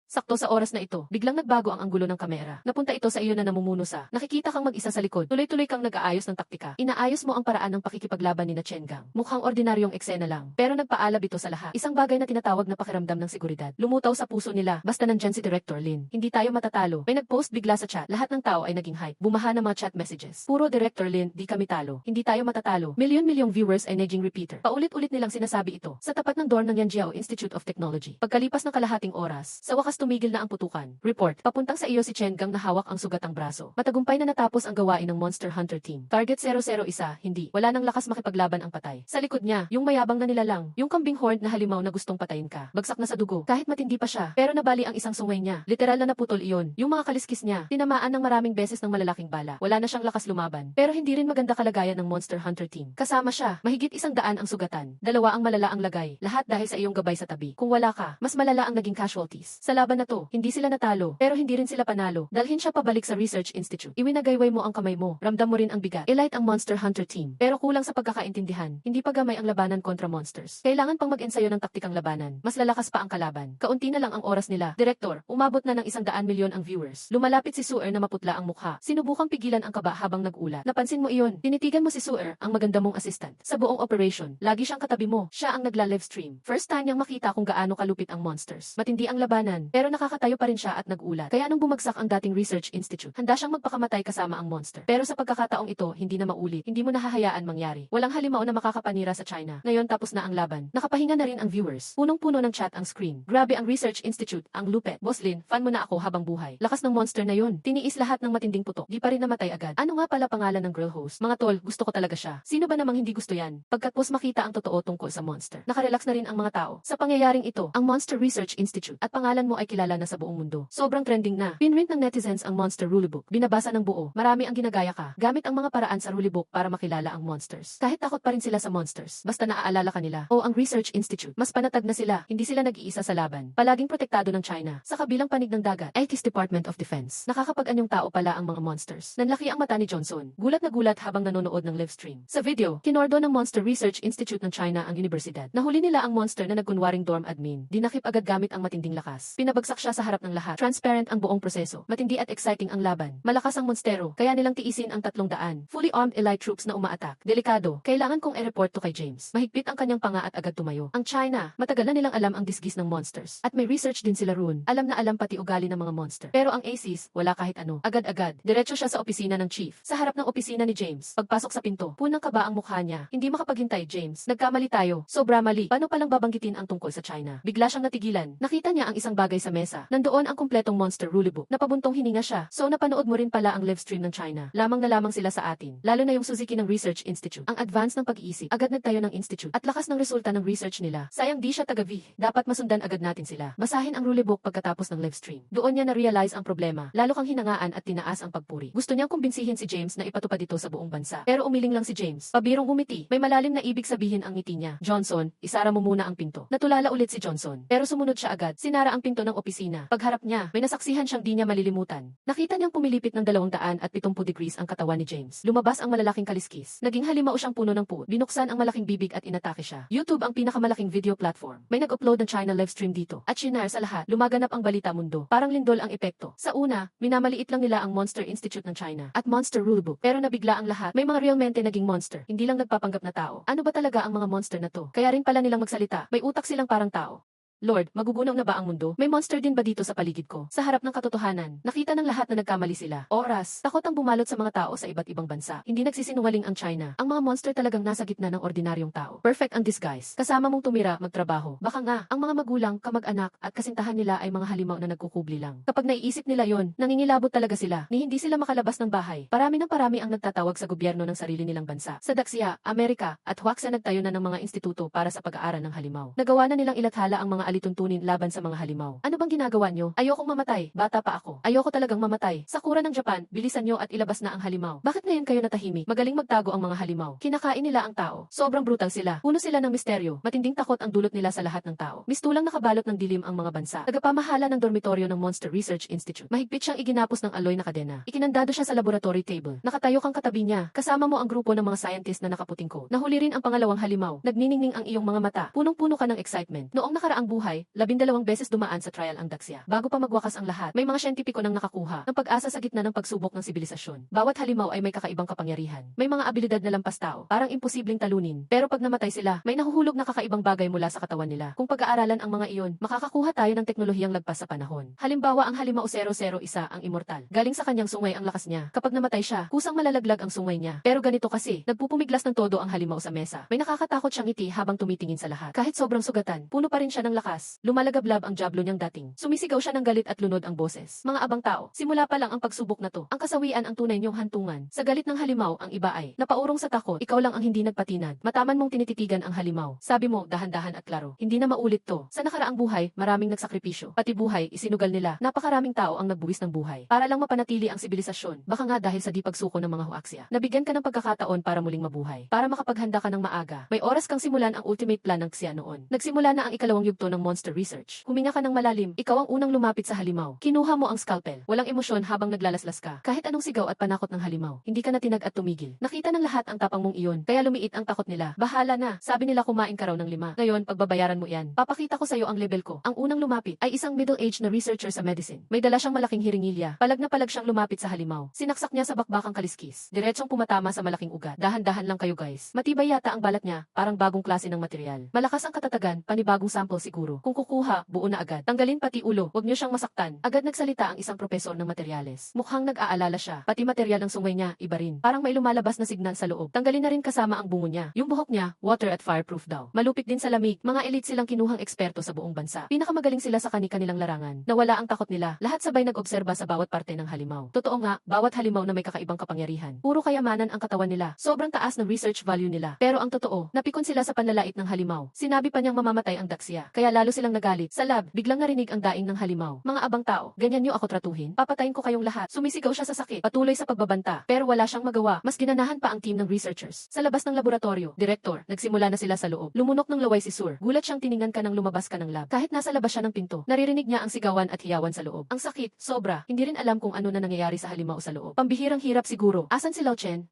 Sakto sa oras na ito, biglang nagbago ang anggulo ng kamera. Napunta ito sa iyo na namumuno sa. Nakikita kang mag-isa sa likod. Tuloy-tuloy kang nag-aayos ng taktika. Inaayos mo ang paraan ng pakikipaglaban ni na Chen Gang. Mukhang ordinaryong eksena lang. Pero nagpaalab ito sa lahat. Isang bagay na tinatawag na pakiramdam ng seguridad. Lumutaw sa puso nila. Basta nandyan si Director Lin. Hindi tayo matatalo. May nag-post bigla sa chat. Lahat ng tao ay naging hype. Bumaha ng mga chat messages. Puro Director Lin, di kami talo. Hindi tayo matatalo. Milyon-milyong viewers ay naging repeater. Paulit-ulit nilang sinasabi ito. Sa tapat ng dorm ng Yanjiao Institute of Technology. Pagkalipas ng kalahating oras, sa wakas Halos tumigil na ang putukan. Report, papuntang sa iyo si Chen Gang na hawak ang sugatang braso. Matagumpay na natapos ang gawain ng Monster Hunter Team. Target 001, hindi. Wala nang lakas makipaglaban ang patay. Sa likod niya, yung mayabang na nilalang, yung kambing horde na halimaw na gustong patayin ka. Bagsak na sa dugo, kahit matindi pa siya, pero nabali ang isang sungay niya. Literal na naputol iyon. Yung mga kaliskis niya, tinamaan ng maraming beses ng malalaking bala. Wala na siyang lakas lumaban. Pero hindi rin maganda kalagayan ng Monster Hunter Team. Kasama siya, mahigit 100 ang sugatan. 2 ang malala ang lagay. Lahat dahil sa iyong gabay sa tabi. Kung wala ka, mas malala ang naging casualties. Sa laban na to, hindi sila natalo, pero hindi rin sila panalo. Dalhin siya pabalik sa Research Institute. Iwinagayway mo ang kamay mo. Ramdam mo rin ang bigat. Elite ang Monster Hunter Team. Pero kulang sa pagkakaintindihan. Hindi pa gamay ang labanan kontra monsters. Kailangan pang mag-ensayo ng taktikang labanan. Mas lalakas pa ang kalaban. Kaunti na lang ang oras nila. Direktor, umabot na ng 100 milyon ang viewers. Lumalapit si Suer na maputla ang mukha. Sinubukang pigilan ang kaba habang nag-ulat. Napansin mo iyon. Tinitigan mo si Suer, ang maganda mong assistant. Sa buong operation, lagi siyang katabi mo. Siya ang nagla-livestream. First time niyang makita kung gaano kalupit ang monsters. Matindi ang labanan, pero nakakatayo pa rin siya at nag-ulat. Kaya nung bumagsak ang dating Research Institute, handa siyang magpakamatay kasama ang monster. Pero sa pagkakataong ito, hindi na maulit. Hindi mo nahahayaan mangyari. Walang halimaw na makakapanira sa China. Ngayon tapos na ang laban. Nakapahinga na rin ang viewers. Punong-puno ng chat ang screen. Grabe ang Research Institute, ang lupet. Boss Lin, fan mo na ako habang buhay. Lakas ng monster na yun. Tiniis lahat ng matinding putok. Di pa rin namatay agad. Ano nga pala pangalan ng girl host? Mga tol, gusto ko talaga siya. Sino ba namang hindi gusto yan? Pagkatapos makita ang totoo tungkol sa monster. Nakarelax na rin ang mga tao. Sa pangyayaring ito, ang Monster Research Institute at pangalan mo ay kilala na sa buong mundo. Sobrang trending na. Pinrint ng netizens ang Monster Rulebook. Binabasa ng buo. Marami ang ginagaya ka. Gamit ang mga paraan sa Rulebook para makilala ang monsters. Kahit takot pa rin sila sa monsters. Basta naaalala ka nila. O ang Research Institute. Mas panatag na sila. Hindi sila nag-iisa sa laban. Palaging protektado ng China. Sa kabilang panig ng dagat, IT's Department of Defense. Nakakapag-anyong tao pala ang mga monsters. Nanlaki ang mata ni Johnson. Gulat na gulat habang nanonood ng livestream. Sa video, kinordo ng Monster Research Institute ng China ang universidad. Nahuli nila ang monster na nagkunwaring dorm admin. Dinakip agad gamit ang matinding lakas. Pinabagsak siya sa harap ng lahat. Transparent ang buong proseso. Matindi at exciting ang laban. Malakas ang monstero, kaya nilang tiisin ang 300. Fully armed elite troops na umaatak. Delikado. Kailangan kong i-report to kay James. Mahigpit ang kanyang panga at agad tumayo. Ang China, matagal na nilang alam ang disgis ng monsters. At may research din sila roon. Alam na alam pati ugali ng mga monster. Pero ang ACs, wala kahit ano. Agad-agad. Diretso siya sa opisina ng chief. Sa harap ng opisina ni James. Pagpasok sa pinto, punang kaba ang mukha niya. Hindi makapaghintay, James. Nagkamali tayo. Sobra mali. Paano palang babanggitin ang tungkol sa China? Bigla siyang natigilan. Nakita niya ang isang bagay sa mesa. Nandoon ang kumpletong monster rulebook. Napabuntong hininga siya. So napanood mo rin pala ang livestream ng China. Lamang na lamang sila sa atin. Lalo na yung Suzuki ng Research Institute. Ang advance ng pag-iisip. Agad nagtayo ng institute. At lakas ng resulta ng research nila. Sayang di siya taga-V. Dapat masundan agad natin sila. Basahin ang rulebook pagkatapos ng livestream. Doon niya na-realize ang problema. Lalo kang hinangaan at tinaas ang pagpuri. Gusto niyang kumbinsihin si James na ipatupad ito sa buong bansa. Pero umiling lang si James. Pabirong umiti. May malalim na ibig sabihin ang ngiti niya. Johnson, isara mo muna ang pinto. Natulala ulit si Johnson. Pero sumunod siya agad. Sinara ang pinto ng opisina. Pagharap niya, may nasaksihan siyang di niya malilimutan. Nakita niyang pumilipit ng 270 degrees ang katawan ni James. Lumabas ang malalaking kaliskis. Naging halimaw siyang puno ng puot. Binuksan ang malaking bibig at inatake siya. YouTube ang pinakamalaking video platform. May nag-upload ng China livestream dito. At shinare sa lahat. Lumaganap ang balita mundo. Parang lindol ang epekto. Sa una, minamaliit lang nila ang Monster Institute ng China at Monster Rulebook. Pero nabigla ang lahat. May mga realmente naging monster. Hindi lang nagpapanggap na tao. Ano ba talaga ang mga monster na to? Kaya rin pala nilang magsalita. May utak silang parang tao. Lord, magugunaw na ba ang mundo? May monster din ba dito sa paligid ko? Sa harap ng katotohanan, nakita ng lahat na nagkamali sila. Oras, takot ang bumalot sa mga tao sa iba't ibang bansa. Hindi nagsisinungaling ang China. Ang mga monster talagang nasa gitna ng ordinaryong tao. Perfect ang disguise. Kasama mong tumira, magtrabaho. Baka nga, ang mga magulang, kamag-anak, at kasintahan nila ay mga halimaw na nagkukubli lang. Kapag naiisip nila yon, nangingilabot talaga sila, ni hindi sila makalabas ng bahay. Parami ng parami ang nagtatawag sa gobyerno ng sarili nilang bansa. Sa Daxia, Amerika, at Huaxa nagtayo na ng mga instituto para sa pag-aaral ng halimaw. Nagawa na nilang ilathala ang mga alituntunin laban sa mga halimaw. Ano bang ginagawa nyo? Ayokong mamatay. Bata pa ako. Ayoko talagang mamatay. Sakura ng Japan, bilisan nyo at ilabas na ang halimaw. Bakit ngayon kayo natahimik? Magaling magtago ang mga halimaw. Kinakain nila ang tao. Sobrang brutal sila. Puno sila ng misteryo. Matinding takot ang dulot nila sa lahat ng tao. Mistulang nakabalot ng dilim ang mga bansa. Tagapamahala ng dormitoryo ng Monster Research Institute. Mahigpit siyang iginapos ng aloy na kadena. Ikinandado siya sa laboratory table. Nakatayo kang katabi niya. Kasama mo ang grupo ng mga scientist na nakaputing coat. Nahuli rin ang pangalawang halimaw. Nagniningning ang iyong mga mata. Punong-puno ka ng excitement. Noong nakaraang buhay, 12 beses dumaan sa trial ang Daxia. Bago pa magwakas ang lahat, may mga siyentipiko nang nakakuha ng pag-asa sa gitna ng pagsubok ng sibilisasyon. Bawat halimaw ay may kakaibang kapangyarihan. May mga abilidad na lampas tao, parang imposibleng talunin. Pero pag namatay sila, may nahuhulog na kakaibang bagay mula sa katawan nila. Kung pag-aaralan ang mga iyon, makakakuha tayo ng teknolohiyang lagpas sa panahon. Halimbawa ang halimaw 001 ang immortal. Galing sa kanyang sungay ang lakas niya. Kapag namatay siya, kusang malalaglag ang sungay niya. Pero ganito kasi, nagpupumiglas ng todo ang halimaw sa mesa. May nakakatakot siyang ngiti habang tumitingin sa lahat. Kahit sobrang sugatan, puno pa rin siya ng lakas lakas, lumalagablab ang jablo niyang dating. Sumisigaw siya ng galit at lunod ang boses. Mga abang tao, simula pa lang ang pagsubok na to. Ang kasawian ang tunay niyong hantungan. Sa galit ng halimaw, ang iba ay napaurong sa takot. Ikaw lang ang hindi nagpatinag. Mataman mong tinititigan ang halimaw. Sabi mo, dahan-dahan at klaro. Hindi na maulit to. Sa nakaraang buhay, maraming nagsakripisyo. Pati buhay, isinugal nila. Napakaraming tao ang nagbuwis ng buhay para lang mapanatili ang sibilisasyon. Baka nga dahil sa di pagsuko ng mga huaksya. Nabigyan ka ng pagkakataon para muling mabuhay. Para makapaghanda ka ng maaga. May oras kang simulan ang ultimate plan ng Xia noon. Nagsimula na ang ikalawang yugto ng Monster Research. Huminga ka ng malalim. Ikaw ang unang lumapit sa halimaw. Kinuha mo ang scalpel. Walang emosyon habang naglalaslas ka. Kahit anong sigaw at panakot ng halimaw. Hindi ka na tinag at tumigil. Nakita ng lahat ang tapang mong iyon. Kaya lumiit ang takot nila. Bahala na. Sabi nila kumain ka raw ng 5. Ngayon, pagbabayaran mo yan. Papakita ko sa iyo ang level ko. Ang unang lumapit ay isang middle-aged na researcher sa medicine. May dala siyang malaking hiringilya. Palag na palag siyang lumapit sa halimaw. Sinaksak niya sa bakbakang kaliskis. Diretsong pumatama sa malaking ugat. Dahan-dahan lang kayo guys. Matibay yata ang balat niya. Parang bagong klase ng material. Malakas ang katatagan. Panibagong sample siguro. Kung kukuha, buo na agad. Tanggalin pati ulo. Huwag niyo siyang masaktan. Agad nagsalita ang isang propesor ng materyales. Mukhang nag-aalala siya. Pati material ng sungay niya, iba rin. Parang may lumalabas na signal sa loob. Tanggalin na rin kasama ang bungo niya. Yung buhok niya, water at fireproof daw. Malupit din sa lamig. Mga elite silang kinuhang eksperto sa buong bansa. Pinakamagaling sila sa kani-kanilang larangan. Nawala ang takot nila. Lahat sabay nag-obserba sa bawat parte ng halimaw. Totoo nga, bawat halimaw na may kakaibang kapangyarihan. Puro kayamanan ang katawan nila. Sobrang taas ng research value nila. Pero ang totoo, napikon sila sa panlalait ng halimaw. Sinabi pa niyang mamamatay ang Daxia. Kaya lalo silang nagalit. Sa lab, biglang narinig ang daing ng halimaw. Mga abang tao, ganyan niyo ako tratuhin? Papatayin ko kayong lahat. Sumisigaw siya sa sakit. Patuloy sa pagbabanta. Pero wala siyang magawa. Mas ginanahan pa ang team ng researchers. Sa labas ng laboratorio, direktor, nagsimula na sila sa loob. Lumunok ng laway si Sur. Gulat siyang tiningan ka nang lumabas ka ng lab. Kahit nasa labas siya ng pinto, naririnig niya ang sigawan at hiyawan sa loob. Ang sakit, sobra. Hindi rin alam kung ano na nangyayari sa halimaw sa loob. Pambihirang hirap siguro. Asan si Lao Chen?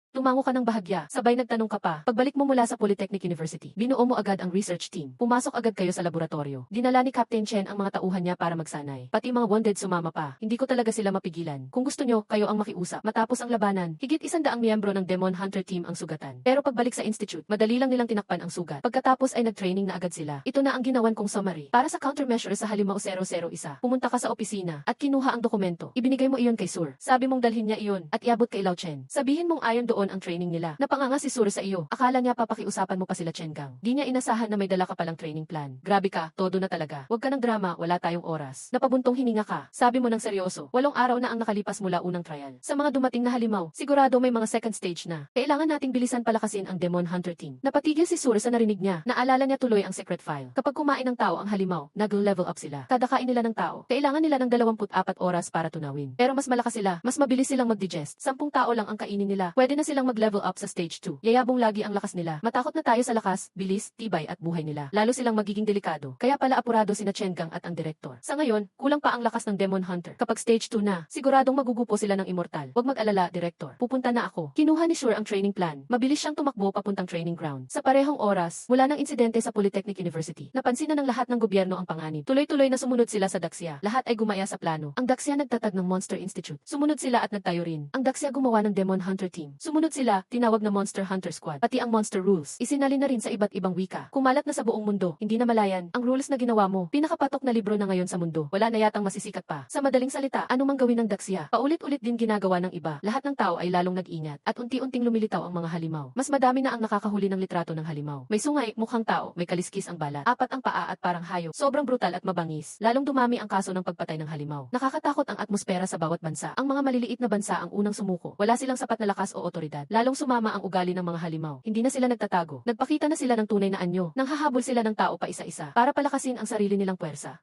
Tumango ka ng bahagya, sabay nagtanong ka pa. Pagbalik mo mula sa Polytechnic University, binuo mo agad ang research team. Pumasok agad kayo sa laboratorio. Dinala ni Captain Chen ang mga tauhan niya para magsanay. Pati mga wounded sumama pa. Hindi ko talaga sila mapigilan. Kung gusto nyo, kayo ang makiusap. Matapos ang labanan, higit 100 miyembro ng Demon Hunter team ang sugatan. Pero pagbalik sa institute, madali lang nilang tinakpan ang sugat. Pagkatapos ay nag-training na agad sila. Ito na ang ginawan kong summary. Para sa countermeasure sa halimaw 001, pumunta ka sa opisina at kinuha ang dokumento. Ibinigay mo iyon kay Sur. Sabi mong dalhin niya iyon at iabot kay Lao Chen. Sabihin mong ayon doon ang training nila. Napanganga si Sur sa iyo. Akala niya papakiusapan mo pa sila Chengang. Di niya inasahan na may dala ka palang training plan. Grabe ka, todo na talaga. Huwag ka ng drama, wala tayong oras. Napabuntong hininga ka. Sabi mo ng seryoso. 8 araw na ang nakalipas mula unang trial. Sa mga dumating na halimaw, sigurado may mga second stage na. Kailangan nating bilisan palakasin ang Demon Hunter team. Napatigil si Sur sa narinig niya. Naalala niya tuloy ang secret file. Kapag kumain ng tao ang halimaw, nag-level up sila. Kada kain nila ng tao, kailangan nila ng 24 oras para tunawin. Pero mas malakas sila, mas mabilis silang mag-digest. 10 tao lang ang kainin nila. Pwede na silang mag-level up sa stage 2. Yayabong lagi ang lakas nila. Matakot na tayo sa lakas, bilis, tibay at buhay nila. Lalo silang magiging delikado. Kaya pala apurado sina Chengang at ang direktor. Sa ngayon, kulang pa ang lakas ng Demon Hunter. Kapag stage 2 na, siguradong magugupo sila ng immortal. Huwag mag-alala, direktor. Pupunta na ako. Kinuha ni Sure ang training plan. Mabilis siyang tumakbo papuntang training ground. Sa parehong oras, mula ng insidente sa Polytechnic University, napansin na ng lahat ng gobyerno ang panganib. Tuloy-tuloy na sumunod sila sa Daxia. Lahat ay gumaya sa plano. Ang Daxia nagtatag ng Monster Institute. Sumunod sila at nagtayo rin. Ang Daxia gumawa ng Demon Hunter team. Sumunod sila, tinawag na Monster Hunter Squad. Pati ang Monster Rules, isinalin na rin sa iba't ibang wika. Kumalat na sa buong mundo, hindi na malayan. Ang rules na ginawa mo, pinakapatok na libro na ngayon sa mundo. Wala na yatang masisikat pa. Sa madaling salita, anumang gawin ng Daxia, paulit-ulit din ginagawa ng iba. Lahat ng tao ay lalong nag-ingat at unti-unting lumilitaw ang mga halimaw. Mas madami na ang nakakahuli ng litrato ng halimaw. May sungay, mukhang tao, may kaliskis ang balat, 4 ang paa at parang hayop. Sobrang brutal at mabangis. Lalong dumami ang kaso ng pagpatay ng halimaw. Nakakatakot ang atmosfera sa bawat bansa. Ang mga maliliit na bansa ang unang sumuko. Wala silang sapat na lakas o otoridad. Lalong sumama ang ugali ng mga halimaw. Hindi na sila nagtatago. Nagpakita na sila ng tunay na anyo. Nang hahabol sila ng tao pa isa-isa para palakasin ang sarili nilang puwersa.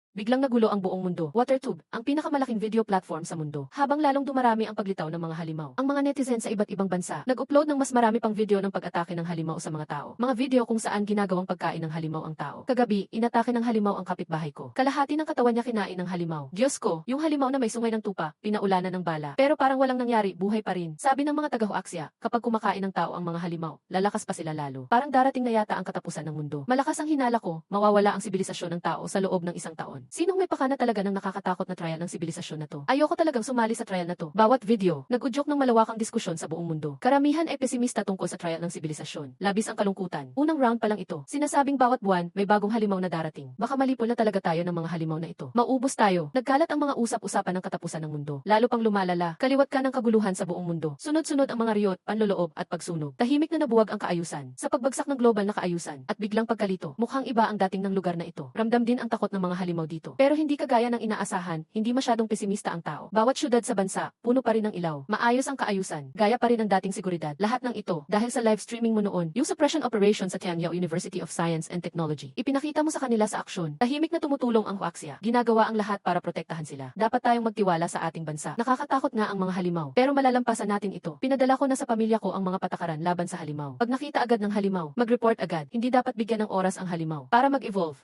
Biglang nagulo ang buong mundo. WaterTube, ang pinakamalaking video platform sa mundo. Habang lalong dumarami ang paglitaw ng mga halimaw. Ang mga netizen sa iba't ibang bansa, nag-upload ng mas marami pang video ng pag-atake ng halimaw sa mga tao. Mga video kung saan ginagawang pagkain ng halimaw ang tao. Kagabi, inatake ng halimaw ang kapitbahay ko. Kalahati ng katawan niya kinain ng halimaw. Diyos ko, yung halimaw na may sungay ng tupa, pinaulanan ng bala. Pero parang walang nangyari, buhay pa rin. Sabi ng mga taga-Huaxia, kapag kumakain ng tao ang mga halimaw, lalakas pa sila lalo. Parang darating na yata ang katapusan ng mundo. Malakas ang hinala ko, mawawala ang sibilisasyon ng tao sa loob ng 1 taon. panahon. Sinong may pakana talaga ng nakakatakot na trial ng sibilisasyon na to? Ayoko talagang sumali sa trial na to. Bawat video, nag-udyok ng malawakang diskusyon sa buong mundo. Karamihan ay pesimista tungkol sa trial ng sibilisasyon. Labis ang kalungkutan. Unang round pa lang ito. Sinasabing bawat buwan, may bagong halimaw na darating. Baka malipol na talaga tayo ng mga halimaw na ito. Maubos tayo. Nagkalat ang mga usap-usapan ng katapusan ng mundo. Lalo pang lumalala, kaliwat ka ng kaguluhan sa buong mundo. Sunod-sunod ang mga riyot, panloloob at pagsunog. Tahimik na nabuwag ang kaayusan. Sa pagbagsak ng global na kaayusan at biglang pagkalito, mukhang iba ang dating ng lugar na ito. Ramdam din ang takot ng mga halimaw dito. Pero hindi kagaya ng inaasahan, hindi masyadong pesimista ang tao. Bawat syudad sa bansa, puno pa rin ng ilaw. Maayos ang kaayusan. Gaya pa rin ang dating seguridad. Lahat ng ito, dahil sa live streaming mo noon, yung suppression operation sa Tianyao University of Science and Technology. Ipinakita mo sa kanila sa aksyon. Tahimik na tumutulong ang Huaxia. Ginagawa ang lahat para protektahan sila. Dapat tayong magtiwala sa ating bansa. Nakakatakot nga ang mga halimaw. Pero malalampasan natin ito. Pinadala ko na sa pamilya ko ang mga patakaran laban sa halimaw. Pag nakita agad ng halimaw, mag-report agad. Hindi dapat bigyan ng oras ang halimaw para mag-evolve.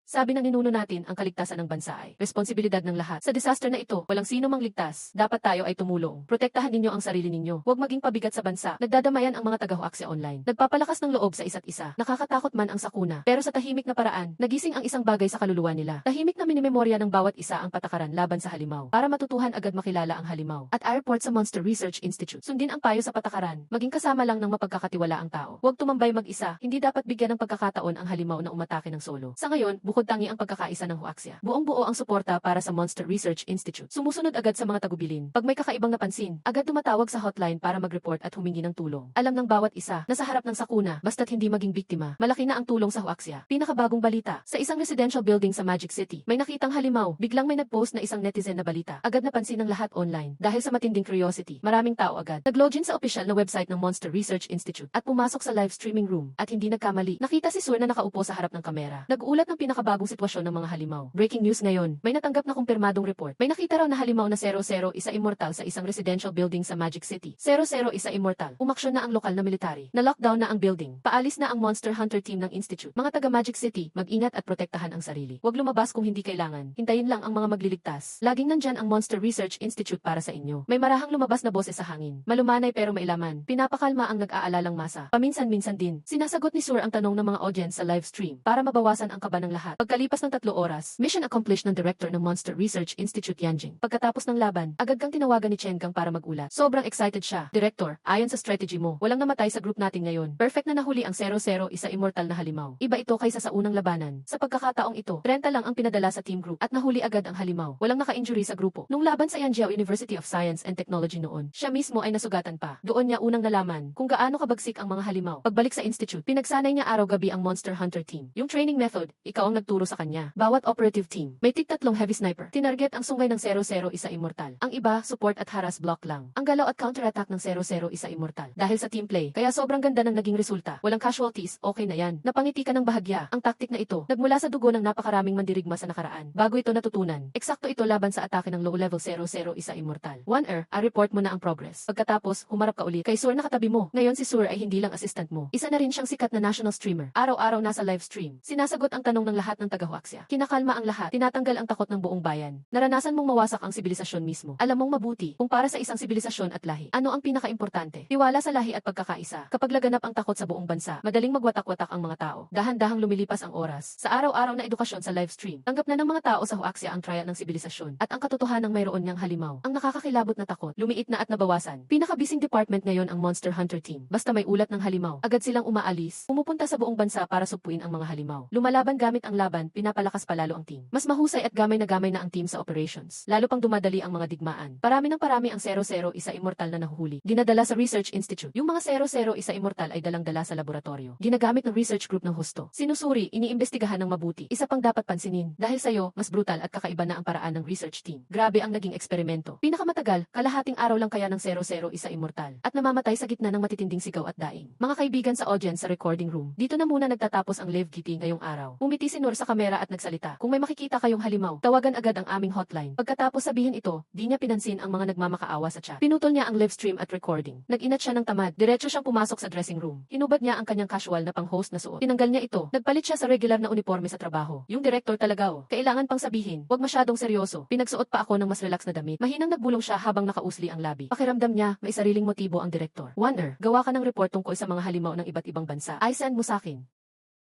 Sabi ng ninuno natin, ang kaligtasan ng bansa ay responsibilidad ng lahat. Sa disaster na ito, walang sino mang ligtas. Dapat tayo ay tumulong. Protektahan ninyo ang sarili ninyo. Huwag maging pabigat sa bansa. Nagdadamayan ang mga taga-Huaxia online. Nagpapalakas ng loob sa isa't isa. Nakakatakot man ang sakuna. Pero sa tahimik na paraan, nagising ang isang bagay sa kaluluwa nila. Tahimik na minimemorya ng bawat isa ang patakaran laban sa halimaw. Para matutuhan agad makilala ang halimaw. At airport sa Monster Research Institute. Sundin ang payo sa patakaran. Maging kasama lang ng mapagkakatiwala ang tao. Huwag tumambay mag-isa. Hindi dapat bigyan ng pagkakataon ang halimaw na umatake ng solo. Sa ngayon, bukod tangi ang pagkakaisa ng Huaxia. Buong-buo ang suporta para sa Monster Research Institute. Sumusunod agad sa mga tagubilin. Pag may kakaibang napansin, agad tumatawag sa hotline para mag-report at humingi ng tulong. Alam ng bawat isa na sa harap ng sakuna, basta't hindi maging biktima, malaki na ang tulong sa Huaxia. Pinakabagong balita, sa isang residential building sa Magic City, may nakitang halimaw. Biglang may nag-post na isang netizen na balita. Agad napansin ng lahat online. Dahil sa matinding curiosity, maraming tao agad nag-login sa official na website ng Monster Research Institute at pumasok sa live streaming room. At hindi nagkamali. Nakita si Sur na nakaupo sa harap ng kamera. Nag-ulat ng pinakabagong sitwasyon ng mga halimaw. Breaking news ngayon, may natanggap na kumpirmadong report. May nakita raw na halimaw na 00 isa immortal sa isang residential building sa Magic City. 00 isa immortal. Umaksyon na ang lokal na military. Na-lockdown na ang building. Paalis na ang Monster Hunter team ng Institute. Mga taga Magic City, mag-ingat at protektahan ang sarili. Huwag lumabas kung hindi kailangan. Hintayin lang ang mga magliligtas. Laging nandyan ang Monster Research Institute para sa inyo. May marahang lumabas na boses sa hangin. Malumanay pero mailaman. Pinapakalma ang nag-aalalang masa. Paminsan-minsan din. Sinasagot ni Sur ang tanong ng mga audience sa live stream para mabawasan ang kaba ng lahat. Pagkalipas ng 3 oras, mission accomplished ng director ng Monster Research Institute Yanjing. Pagkatapos ng laban, agad kang tinawagan ni Chen Gang para magulat. Sobrang excited siya. Director, ayon sa strategy mo, walang namatay sa group natin ngayon. Perfect na nahuli ang 00 isa immortal na halimaw. Iba ito kaysa sa unang labanan. Sa pagkakataong ito, 30 lang ang pinadala sa team group at nahuli agad ang halimaw. Walang naka-injury sa grupo. Nung laban sa Yanjiao University of Science and Technology noon, siya mismo ay nasugatan pa. Doon niya unang nalaman kung gaano kabagsik ang mga halimaw. Pagbalik sa institute, pinagsanay niya araw-gabi ang Monster Hunter team. Yung training method, ikaw ang nagturo sa kanya. Bawat operative team, may tig-3 heavy sniper. Tinarget ang sungay ng 00 isa immortal. Ang iba, support at harass block lang. Ang galaw at counter-attack ng 00 isa immortal. Dahil sa team play, kaya sobrang ganda ng naging resulta. Walang casualties, okay na yan. Napangiti ka ng bahagya. Ang taktik na ito, nagmula sa dugo ng napakaraming mandirigma sa nakaraan. Bago ito natutunan, eksakto ito laban sa atake ng low-level 00 isa immortal. 1 report mo na ang progress. Pagkatapos, humarap ka ulit. Kay Sur na katabi mo. Ngayon si Sur ay hindi lang assistant mo. Isa na rin siyang sikat na national streamer. Araw-araw nasa live stream. Sinasagot ang tanong ng lahat ng taga-Huaxia. Kinakalma ang lahat. Tinatanggal ang takot ng buong bayan. Naranasan mong mawasak ang sibilisasyon mismo. Alam mong mabuti kung para sa isang sibilisasyon at lahi. Ano ang pinaka-importante? Tiwala sa lahi at pagkakaisa. Kapag laganap ang takot sa buong bansa, madaling magwatak-watak ang mga tao. Dahan-dahang lumilipas ang oras. Sa araw-araw na edukasyon sa live stream, tanggap na ng mga tao sa Huaxia ang trial ng sibilisasyon at ang katotohanang mayroon niyang halimaw. Ang nakakakilabot na takot, lumiit na at nabawasan. Pinaka-busing department ngayon ang Monster Hunter team. Basta may ulat ng halimaw, agad silang umaalis, pumupunta sa buong bansa para supuin ang mga halimaw. Lumalaban gamit ang laban, pinapalakas palalo ang team. Mas mahusay at gamay na ang team sa operations. Lalo pang dumadali ang mga digmaan. Parami ng parami ang 00 isa immortal na nahuhuli. Dinadala sa Research Institute. Yung mga 00 isa immortal ay dalang-dala sa laboratorio. Ginagamit ng research group ng husto. Sinusuri, iniimbestigahan ng mabuti. Isa pang dapat pansinin. Dahil sa'yo, mas brutal at kakaiba na ang paraan ng research team. Grabe ang naging eksperimento. Pinakamatagal, kalahating araw lang kaya ng 00 isa immortal. At namamatay sa gitna ng matitinding sigaw at daing. Mga kaibigan sa audience sa recording room. Dito na muna nagtatapos ang live GT ngayong araw. Umiti si Nur sa kamera at nagsalita. Kung may makikita kayong halimaw, tawagan agad ang aming hotline. Pagkatapos sabihin ito, di niya pinansin ang mga nagmamakaawa sa chat. Pinutol niya ang live stream at recording. Nag-inat siya ng tamad. Diretso siyang pumasok sa dressing room. Hinubad niya ang kanyang casual na pang-host na suot. Tinanggal niya ito. Nagpalit siya sa regular na uniforme sa trabaho. Yung director talaga oh. Kailangan pang sabihin, wag masyadong seryoso. Pinagsuot pa ako ng mas relax na damit. Mahinang nagbulong siya habang nakausli ang labi. Pakiramdam niya, may sariling motibo ang director. Gawa ka ng report tungkol sa mga halimaw ng iba't ibang bansa. I send mo sa akin.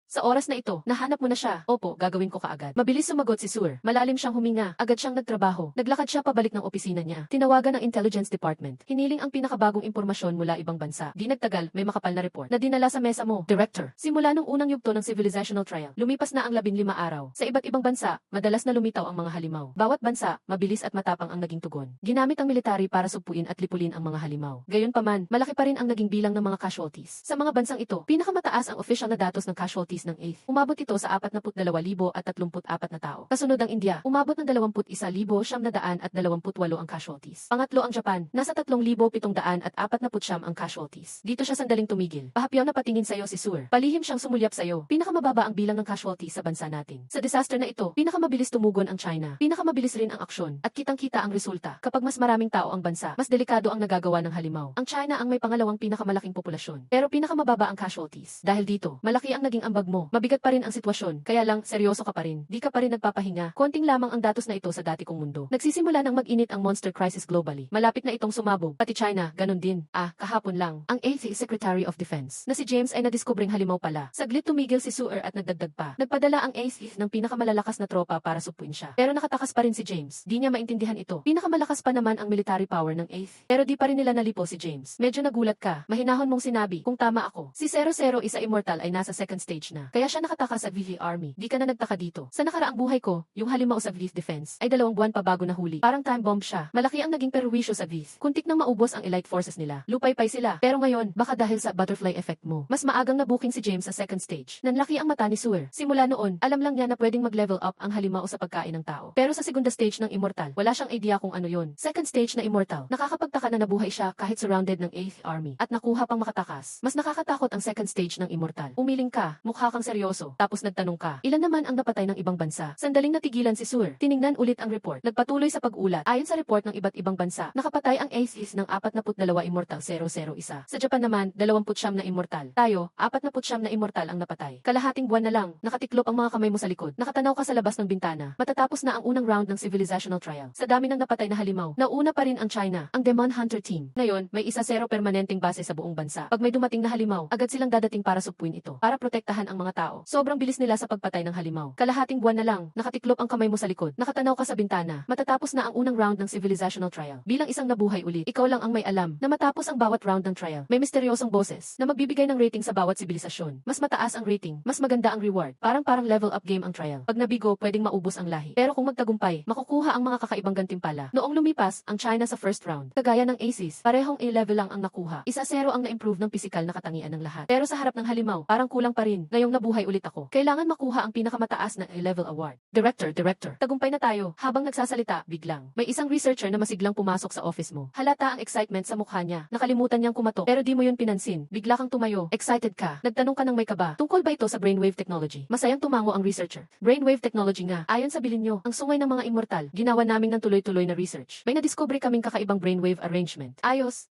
Sa oras na ito, nahanap mo na siya. Opo, gagawin ko kaagad. Mabilis sumagot si Sur. Malalim siyang huminga. Agad siyang nagtrabaho. Naglakad siya pabalik ng opisina niya. Tinawagan ng Intelligence Department. Hiniling ang pinakabagong impormasyon mula ibang bansa. Di nagtagal, may makapal na report na dinala sa mesa mo. Director, simula nung unang yugto ng civilizational trial, lumipas na ang 15 araw. Sa iba't ibang bansa, madalas na lumitaw ang mga halimaw. Bawat bansa, mabilis at matapang ang naging tugon. Ginamit ang military para supuin at lipulin ang mga halimaw. Gayunpaman, malaki pa rin ang naging bilang ng mga casualties. Sa mga bansang ito, pinakamataas ang official na datos ng casualties ng 8th. Umabot ito sa 42,034 na tao. Kasunod ang India, umabot ng 21,928 ang casualties. Pangatlo ang Japan, nasa 3,749 ang casualties. Dito siya sandaling tumigil. Pahapyaw na patingin sa'yo si Sur. Palihim siyang sumulyap sa'yo. Pinakamababa ang bilang ng casualties sa bansa natin. Sa disaster na ito, pinakamabilis tumugon ang China. Pinakamabilis rin ang aksyon. At kitang-kita ang resulta. Kapag mas maraming tao ang bansa, mas delikado ang nagagawa ng halimaw. Ang China ang may pangalawang pinakamalaking populasyon. Pero pinakamababa ang casualties. Dahil dito, malaki ang naging ambag mo. Mabigat pa rin ang sitwasyon, kaya lang seryoso ka pa rin. Di ka pa rin nagpapahinga. Konting lamang ang datos na ito sa dati kong mundo. Nagsisimula nang mag-init ang monster crisis globally. Malapit na itong sumabog. Pati China, ganun din. Kahapon lang, ang 8th Secretary of Defense na si James ay nadiskubring halimaw pala. Saglit tumigil si Suer at nagdagdag pa. Nagpadala ang 8th ng pinakamalalakas na tropa para supuin siya. Pero nakatakas pa rin si James. Di niya maintindihan ito. Pinakamalakas pa naman ang military power ng 8th. Pero di pa rin nila nalipo si James. Medyo nagulat ka. Mahinahon mong sinabi, kung tama ako. Si 00 isa immortal ay nasa second stage na. Kaya siya nakatakas sa VV Army. Di ka na nagtaka dito. Sa nakaraang buhay ko, yung halimaw sa VV Defense ay 2 buwan pa bago nahuli. Parang time bomb siya. Malaki ang naging perwisyo sa VV. Kuntik nang maubos ang elite forces nila. Lupay-pay sila. Pero ngayon, baka dahil sa butterfly effect mo, mas maagang nabuking si James sa second stage. Nanlaki ang mata ni Suer. Simula noon, alam lang niya na pwedeng mag-level up ang halimaw sa pagkain ng tao. Pero sa segunda stage ng immortal, wala siyang idea kung ano yon. Second stage na immortal, nakakapagtaka na nabuhay siya kahit surrounded ng 8th Army at nakuha pang makatakas. Mas nakakatakot ang second stage ng immortal. Umiling ka, mukha kang seryoso, tapos nagtanong ka, ilan naman ang napatay ng ibang bansa? Sandaling natigilan si Suer. Tiningnan ulit ang report. Nagpatuloy sa pag-ulat. Ayon sa report ng iba't ibang bansa, nakapatay ang 8th ng 42 immortal 001. Sa Japan naman, 29 na immortal. Tayo, 49 na immortal ang napatay. Kalahating buwan na lang, nakatiklop ang mga kamay mo sa likod. Nakatanaw ka sa labas ng bintana. Matatapos na ang unang round ng civilizational trial. Sa dami ng napatay na halimaw, nauna pa rin ang China, ang Demon Hunter Team. Ngayon, may 10 permanenteng base sa buong bansa. Pag may dumating na halimaw, agad silang dadating para supuin ito, para protektahan ang mga tao. Sobrang bilis nila sa pagpatay ng halimaw. Kalahating buwan na lang, nakatiklop ang kamay mo sa likod. Nakatanaw ka sa bintana. Matatapos na ang unang round ng civilizational trial. Bilang isang nabuhay ulit, ikaw lang ang may alam na matapos ang bawat round ng trial, may misteryosong boses na magbibigay ng rating sa bawat sibilisasyon. Mas mataas ang rating, mas maganda ang reward. Parang level up game ang trial. Pag nabigo, pwedeng maubos ang lahi. Pero kung magtagumpay, makukuha ang mga kakaibang gantimpala. Noong lumipas, ang China sa first round, kagaya ng Aces, parehong A-level lang ang nakuha. 1-0 ang na-improve ng pisikal na katangian ng lahat. Pero sa harap ng halimaw, parang kulang pa rin. Ngayong nabuhay ulit ako. Kailangan makuha ang pinakamataas na A-level award. Director. Tagumpay na tayo. Habang nagsasalita, biglang may isang researcher na masiglang pumasok sa office mo. Halata ang excitement sa mukha niya. Nakalimutan niyang kumatok. Pero di mo yun pinansin. Bigla kang tumayo. Excited ka. Nagtanong ka ng may kaba. Tungkol ba ito sa brainwave technology? Masayang tumango ang researcher. Brainwave technology nga. Ayon sa bilin niyo, ang sungay ng mga immortal, ginawa namin ng tuloy-tuloy na research. May nadiscovery kaming kakaibang brainwave arrangement. Ayos.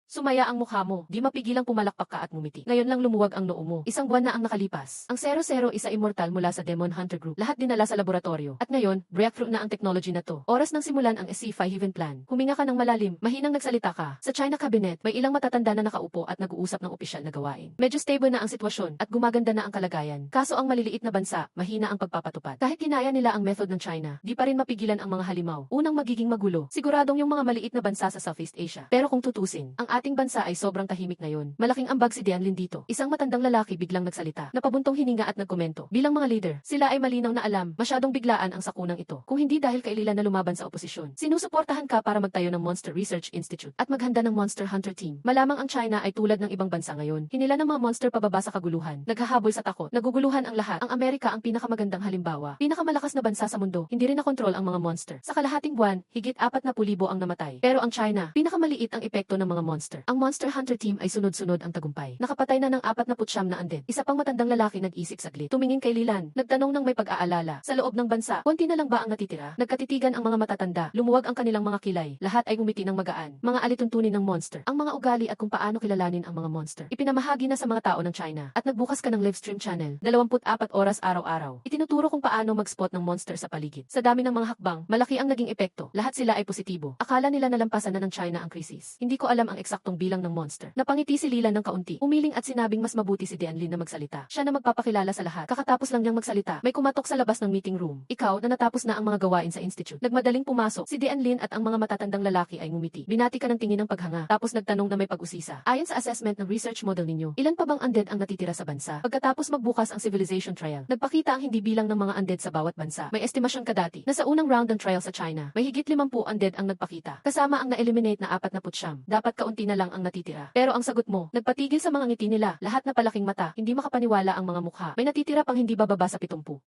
Sumaya ang mukha mo, di mapigilang pumalakpak ka at ngumiti. Ngayon lang lumuwag ang noo mo. 1 buwan na ang nakalipas. Ang 00 isa immortal mula sa Demon Hunter Group. Lahat dinala sa laboratorio. At ngayon, breakthrough na ang technology na to. Oras nang simulan ang SC5 Heaven Plan. Huminga ka ng malalim, mahinang nagsalita ka. Sa China Cabinet, may ilang matatanda na nakaupo at nag-uusap ng opisyal na gawain. Medyo stable na ang sitwasyon at gumaganda na ang kalagayan. Kaso ang maliliit na bansa, mahina ang pagpapatupad. Kahit kinaya nila ang method ng China, di pa rin mapigilan ang mga halimaw. Unang magiging magulo. Siguradong yung mga maliit na bansa sa Southeast Asia. Pero kung tutusin, ang ating bansa ay sobrang tahimik ngayon. Malaking ambag si Dianlin dito. Isang matandang lalaki biglang nagsalita. Napabuntong hininga at nagkomento. Bilang mga leader, sila ay malinaw na alam, masyadong biglaan ang sakunang ito. Kung hindi dahil kaililan na lumaban sa oposisyon. Sinusuportahan ka para magtayo ng Monster Research Institute at maghanda ng Monster Hunter Team. Malamang ang China ay tulad ng ibang bansa ngayon. Hinila ng mga monster pababa sa kaguluhan. Naghahabol sa takot. Naguguluhan ang lahat. Ang Amerika ang pinakamagandang halimbawa. Pinakamalakas na bansa sa mundo. Hindi rin nakontrol ang mga monster. Sa kalahating buwan, higit 40,000 ang namatay. Pero ang China, pinakamaliit ang epekto ng mga monster. Ang Monster Hunter Team ay sunod-sunod ang tagumpay. Nakapatay na ng 49 na undead. Isa pang matandang lalaki nag-isip saglit. Tumingin kay Lilan. Nagtanong ng may pag-aalala. Sa loob ng bansa, konti na lang ba ang natitira? Nagkatitigan ang mga matatanda. Lumuwag ang kanilang mga kilay. Lahat ay ngumiti ng magaan. Mga alituntunin ng monster. Ang mga ugali at kung paano kilalanin ang mga monster. Ipinamahagi na sa mga tao ng China. At nagbukas ka ng livestream channel. 24 oras araw-araw. Itinuturo kung paano mag-spot ng monster sa paligid. Sa dami ng mga hakbang, malaki ang naging epekto. Lahat sila ay positibo. Akala nila nalampasan na ng China ang krisis. Hindi ko alam ang exact eksaktong bilang ng monster. Napangiti si Lilan ng kaunti. Umiling at sinabing mas mabuti si Dianlin na magsalita. Siya na magpapakilala sa lahat. Kakatapos lang niyang magsalita, may kumatok sa labas ng meeting room. Ikaw na natapos na ang mga gawain sa institute. Nagmadaling pumasok. Si Dianlin at ang mga matatandang lalaki ay ngumiti. Binati ka ng tingin ng paghanga. Tapos nagtanong na may pag-usisa. Ayon sa assessment ng research model ninyo, ilan pa bang undead ang natitira sa bansa? Pagkatapos magbukas ang civilization trial, nagpakita ang hindi bilang ng mga undead sa bawat bansa. May estimasyon ka dati na sa unang round ng trial sa China, may higit 50 undead ang nagpakita. Kasama ang na-eliminate na 49. Dapat kaunti na lang ang natitira. Pero ang sagot mo, nagpatigil sa mga ngiti nila, lahat na palaking mata, hindi makapaniwala ang mga mukha. May natitira pang hindi bababa sa 70.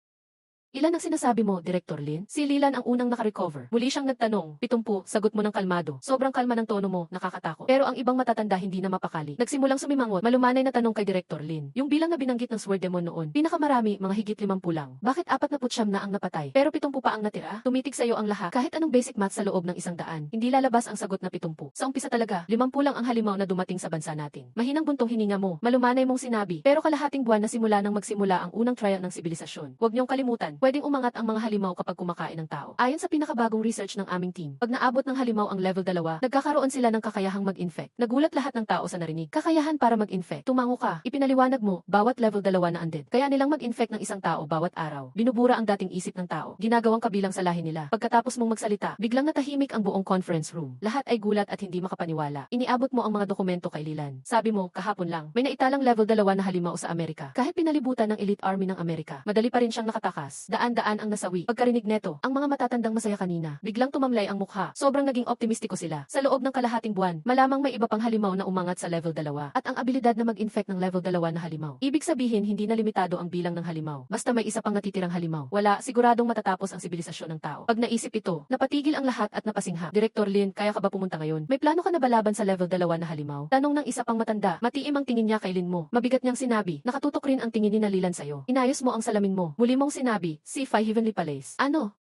Ilan ang sinasabi mo, Director Lin? Si Lilan ang unang nakarecover. Muli siyang nagtanong, 70, sagot mo ng kalmado. Sobrang kalma ng tono mo, nakakatakot. Pero ang ibang matatanda hindi na mapakali. Nagsimulang sumimangot, malumanay na tanong kay Director Lin. Yung bilang na binanggit ng Sword Demon noon, pinakamarami, mga higit 50 lang. Bakit 49 na ang napatay? Pero 70 pa ang natira? Tumitig sa'yo ang lahat. Kahit anong basic math sa loob ng 100, hindi lalabas ang sagot na 70. Sa umpisa talaga, 50 lang ang halimaw na dumating sa bansa natin. Mahinang buntong hininga mo, malumanay mong sinabi. Pero kalahating buwan na simula nang magsimula ang unang trial ng sibilisasyon. Huwag niyong kalimutan, pwedeng umangat ang mga halimaw kapag kumakain ng tao. Ayon sa pinakabagong research ng aming team, pag naabot ng halimaw ang level 2, nagkakaroon sila ng kakayahang mag-infect. Nagulat lahat ng tao sa narinig. Kakayahan para mag-infect. Tumango ka. Ipinaliwanag mo, bawat level 2 na undead. Kaya nilang mag-infect ng isang tao bawat araw. Binubura ang dating isip ng tao. Ginagawang kabilang sa lahi nila. Pagkatapos mong magsalita, biglang natahimik ang buong conference room. Lahat ay gulat at hindi makapaniwala. Iniabot mo ang mga dokumento kay Lilan. Sabi mo, kahapon lang, may naitalang level 2 na halimaw sa Amerika. Kahit pinalibutan ng elite army ng Amerika, madali pa rin siyang nakatakas. Daan-daan ang nasawi. Pagkarinig neto, ang mga matatandang masaya kanina, biglang tumamlay ang mukha. Sobrang naging optimistiko sila. Sa loob ng kalahating buwan, malamang may iba pang halimaw na umangat sa level 2 at ang abilidad na mag-infect ng level 2 na halimaw. Ibig sabihin hindi na limitado ang bilang ng halimaw. Basta may isa pang natitirang halimaw. Wala, siguradong matatapos ang sibilisasyon ng tao. Pag naisip ito, napatigil ang lahat at napasingha. Director Lin, kaya ka ba pumunta ngayon? May plano ka na ba laban sa level 2 na halimaw? Tanong ng isa pang matanda. Matiim ang tingin niya kay Lin mo. Mabigat niyang sinabi. Nakatutok rin ang tingin ni Lilan sa'yo. Inayos mo ang salamin mo. Muli mong sinabi, C5 Heavenly Palace. Ano?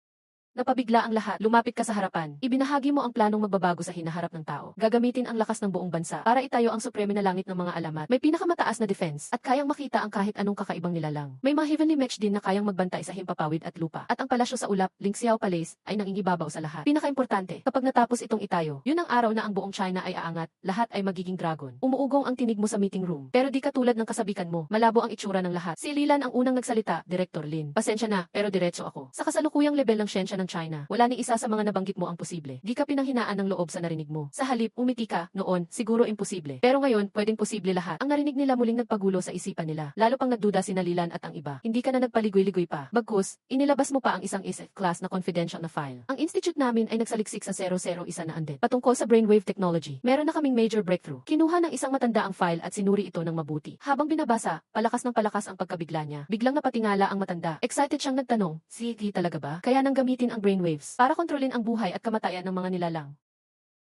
Napabigla ang lahat, lumapit ka sa harapan. Ibinahagi mo ang planong magbabago sa hinaharap ng tao. Gagamitin ang lakas ng buong bansa para itayo ang supreme na langit ng mga alamat. May pinakamataas na defense at kayang makita ang kahit anong kakaibang nilalang. May mga heavenly mech din na kayang magbantay sa himpapawid at lupa. At ang palasyo sa ulap, Ling Xiao Palace, ay nangingibabaw sa lahat. Pinakaimportante, kapag natapos itong itayo, yun ang araw na ang buong China ay aangat, lahat ay magiging dragon. Umuugong ang tinig mo sa meeting room. Pero di katulad ng kasabikan mo, malabo ang itsura ng lahat. Si Lilan ang unang nagsalita, Director Lin. Pasensya na, pero diretso ako. Sa kasalukuyang level ng siyensya ng China, wala ni isa sa mga nabanggit mo ang posible. Di ka pinanghinaan ng loob sa narinig mo. Sa halip, umiti ka, noon, siguro imposible. Pero ngayon, pwedeng posible lahat. Ang narinig nila muling nagpagulo sa isipan nila. Lalo pang nagduda si Lilan at ang iba. Hindi ka na nagpaligoy-ligoy pa. Bagkus, inilabas mo pa ang isang SF class na confidential na file. Ang institute namin ay nagsaliksik sa 001 na undead. Patungkol sa brainwave technology, meron na kaming major breakthrough. Kinuha ng isang matanda ang file at sinuri ito ng mabuti. Habang binabasa, palakas ng palakas ang pagkabigla niya. Biglang napatingala ang matanda. Excited siyang nagtanong, sige talaga ba? Kaya nang gamitin ang brainwaves para kontrolin ang buhay at kamatayan ng mga nilalang.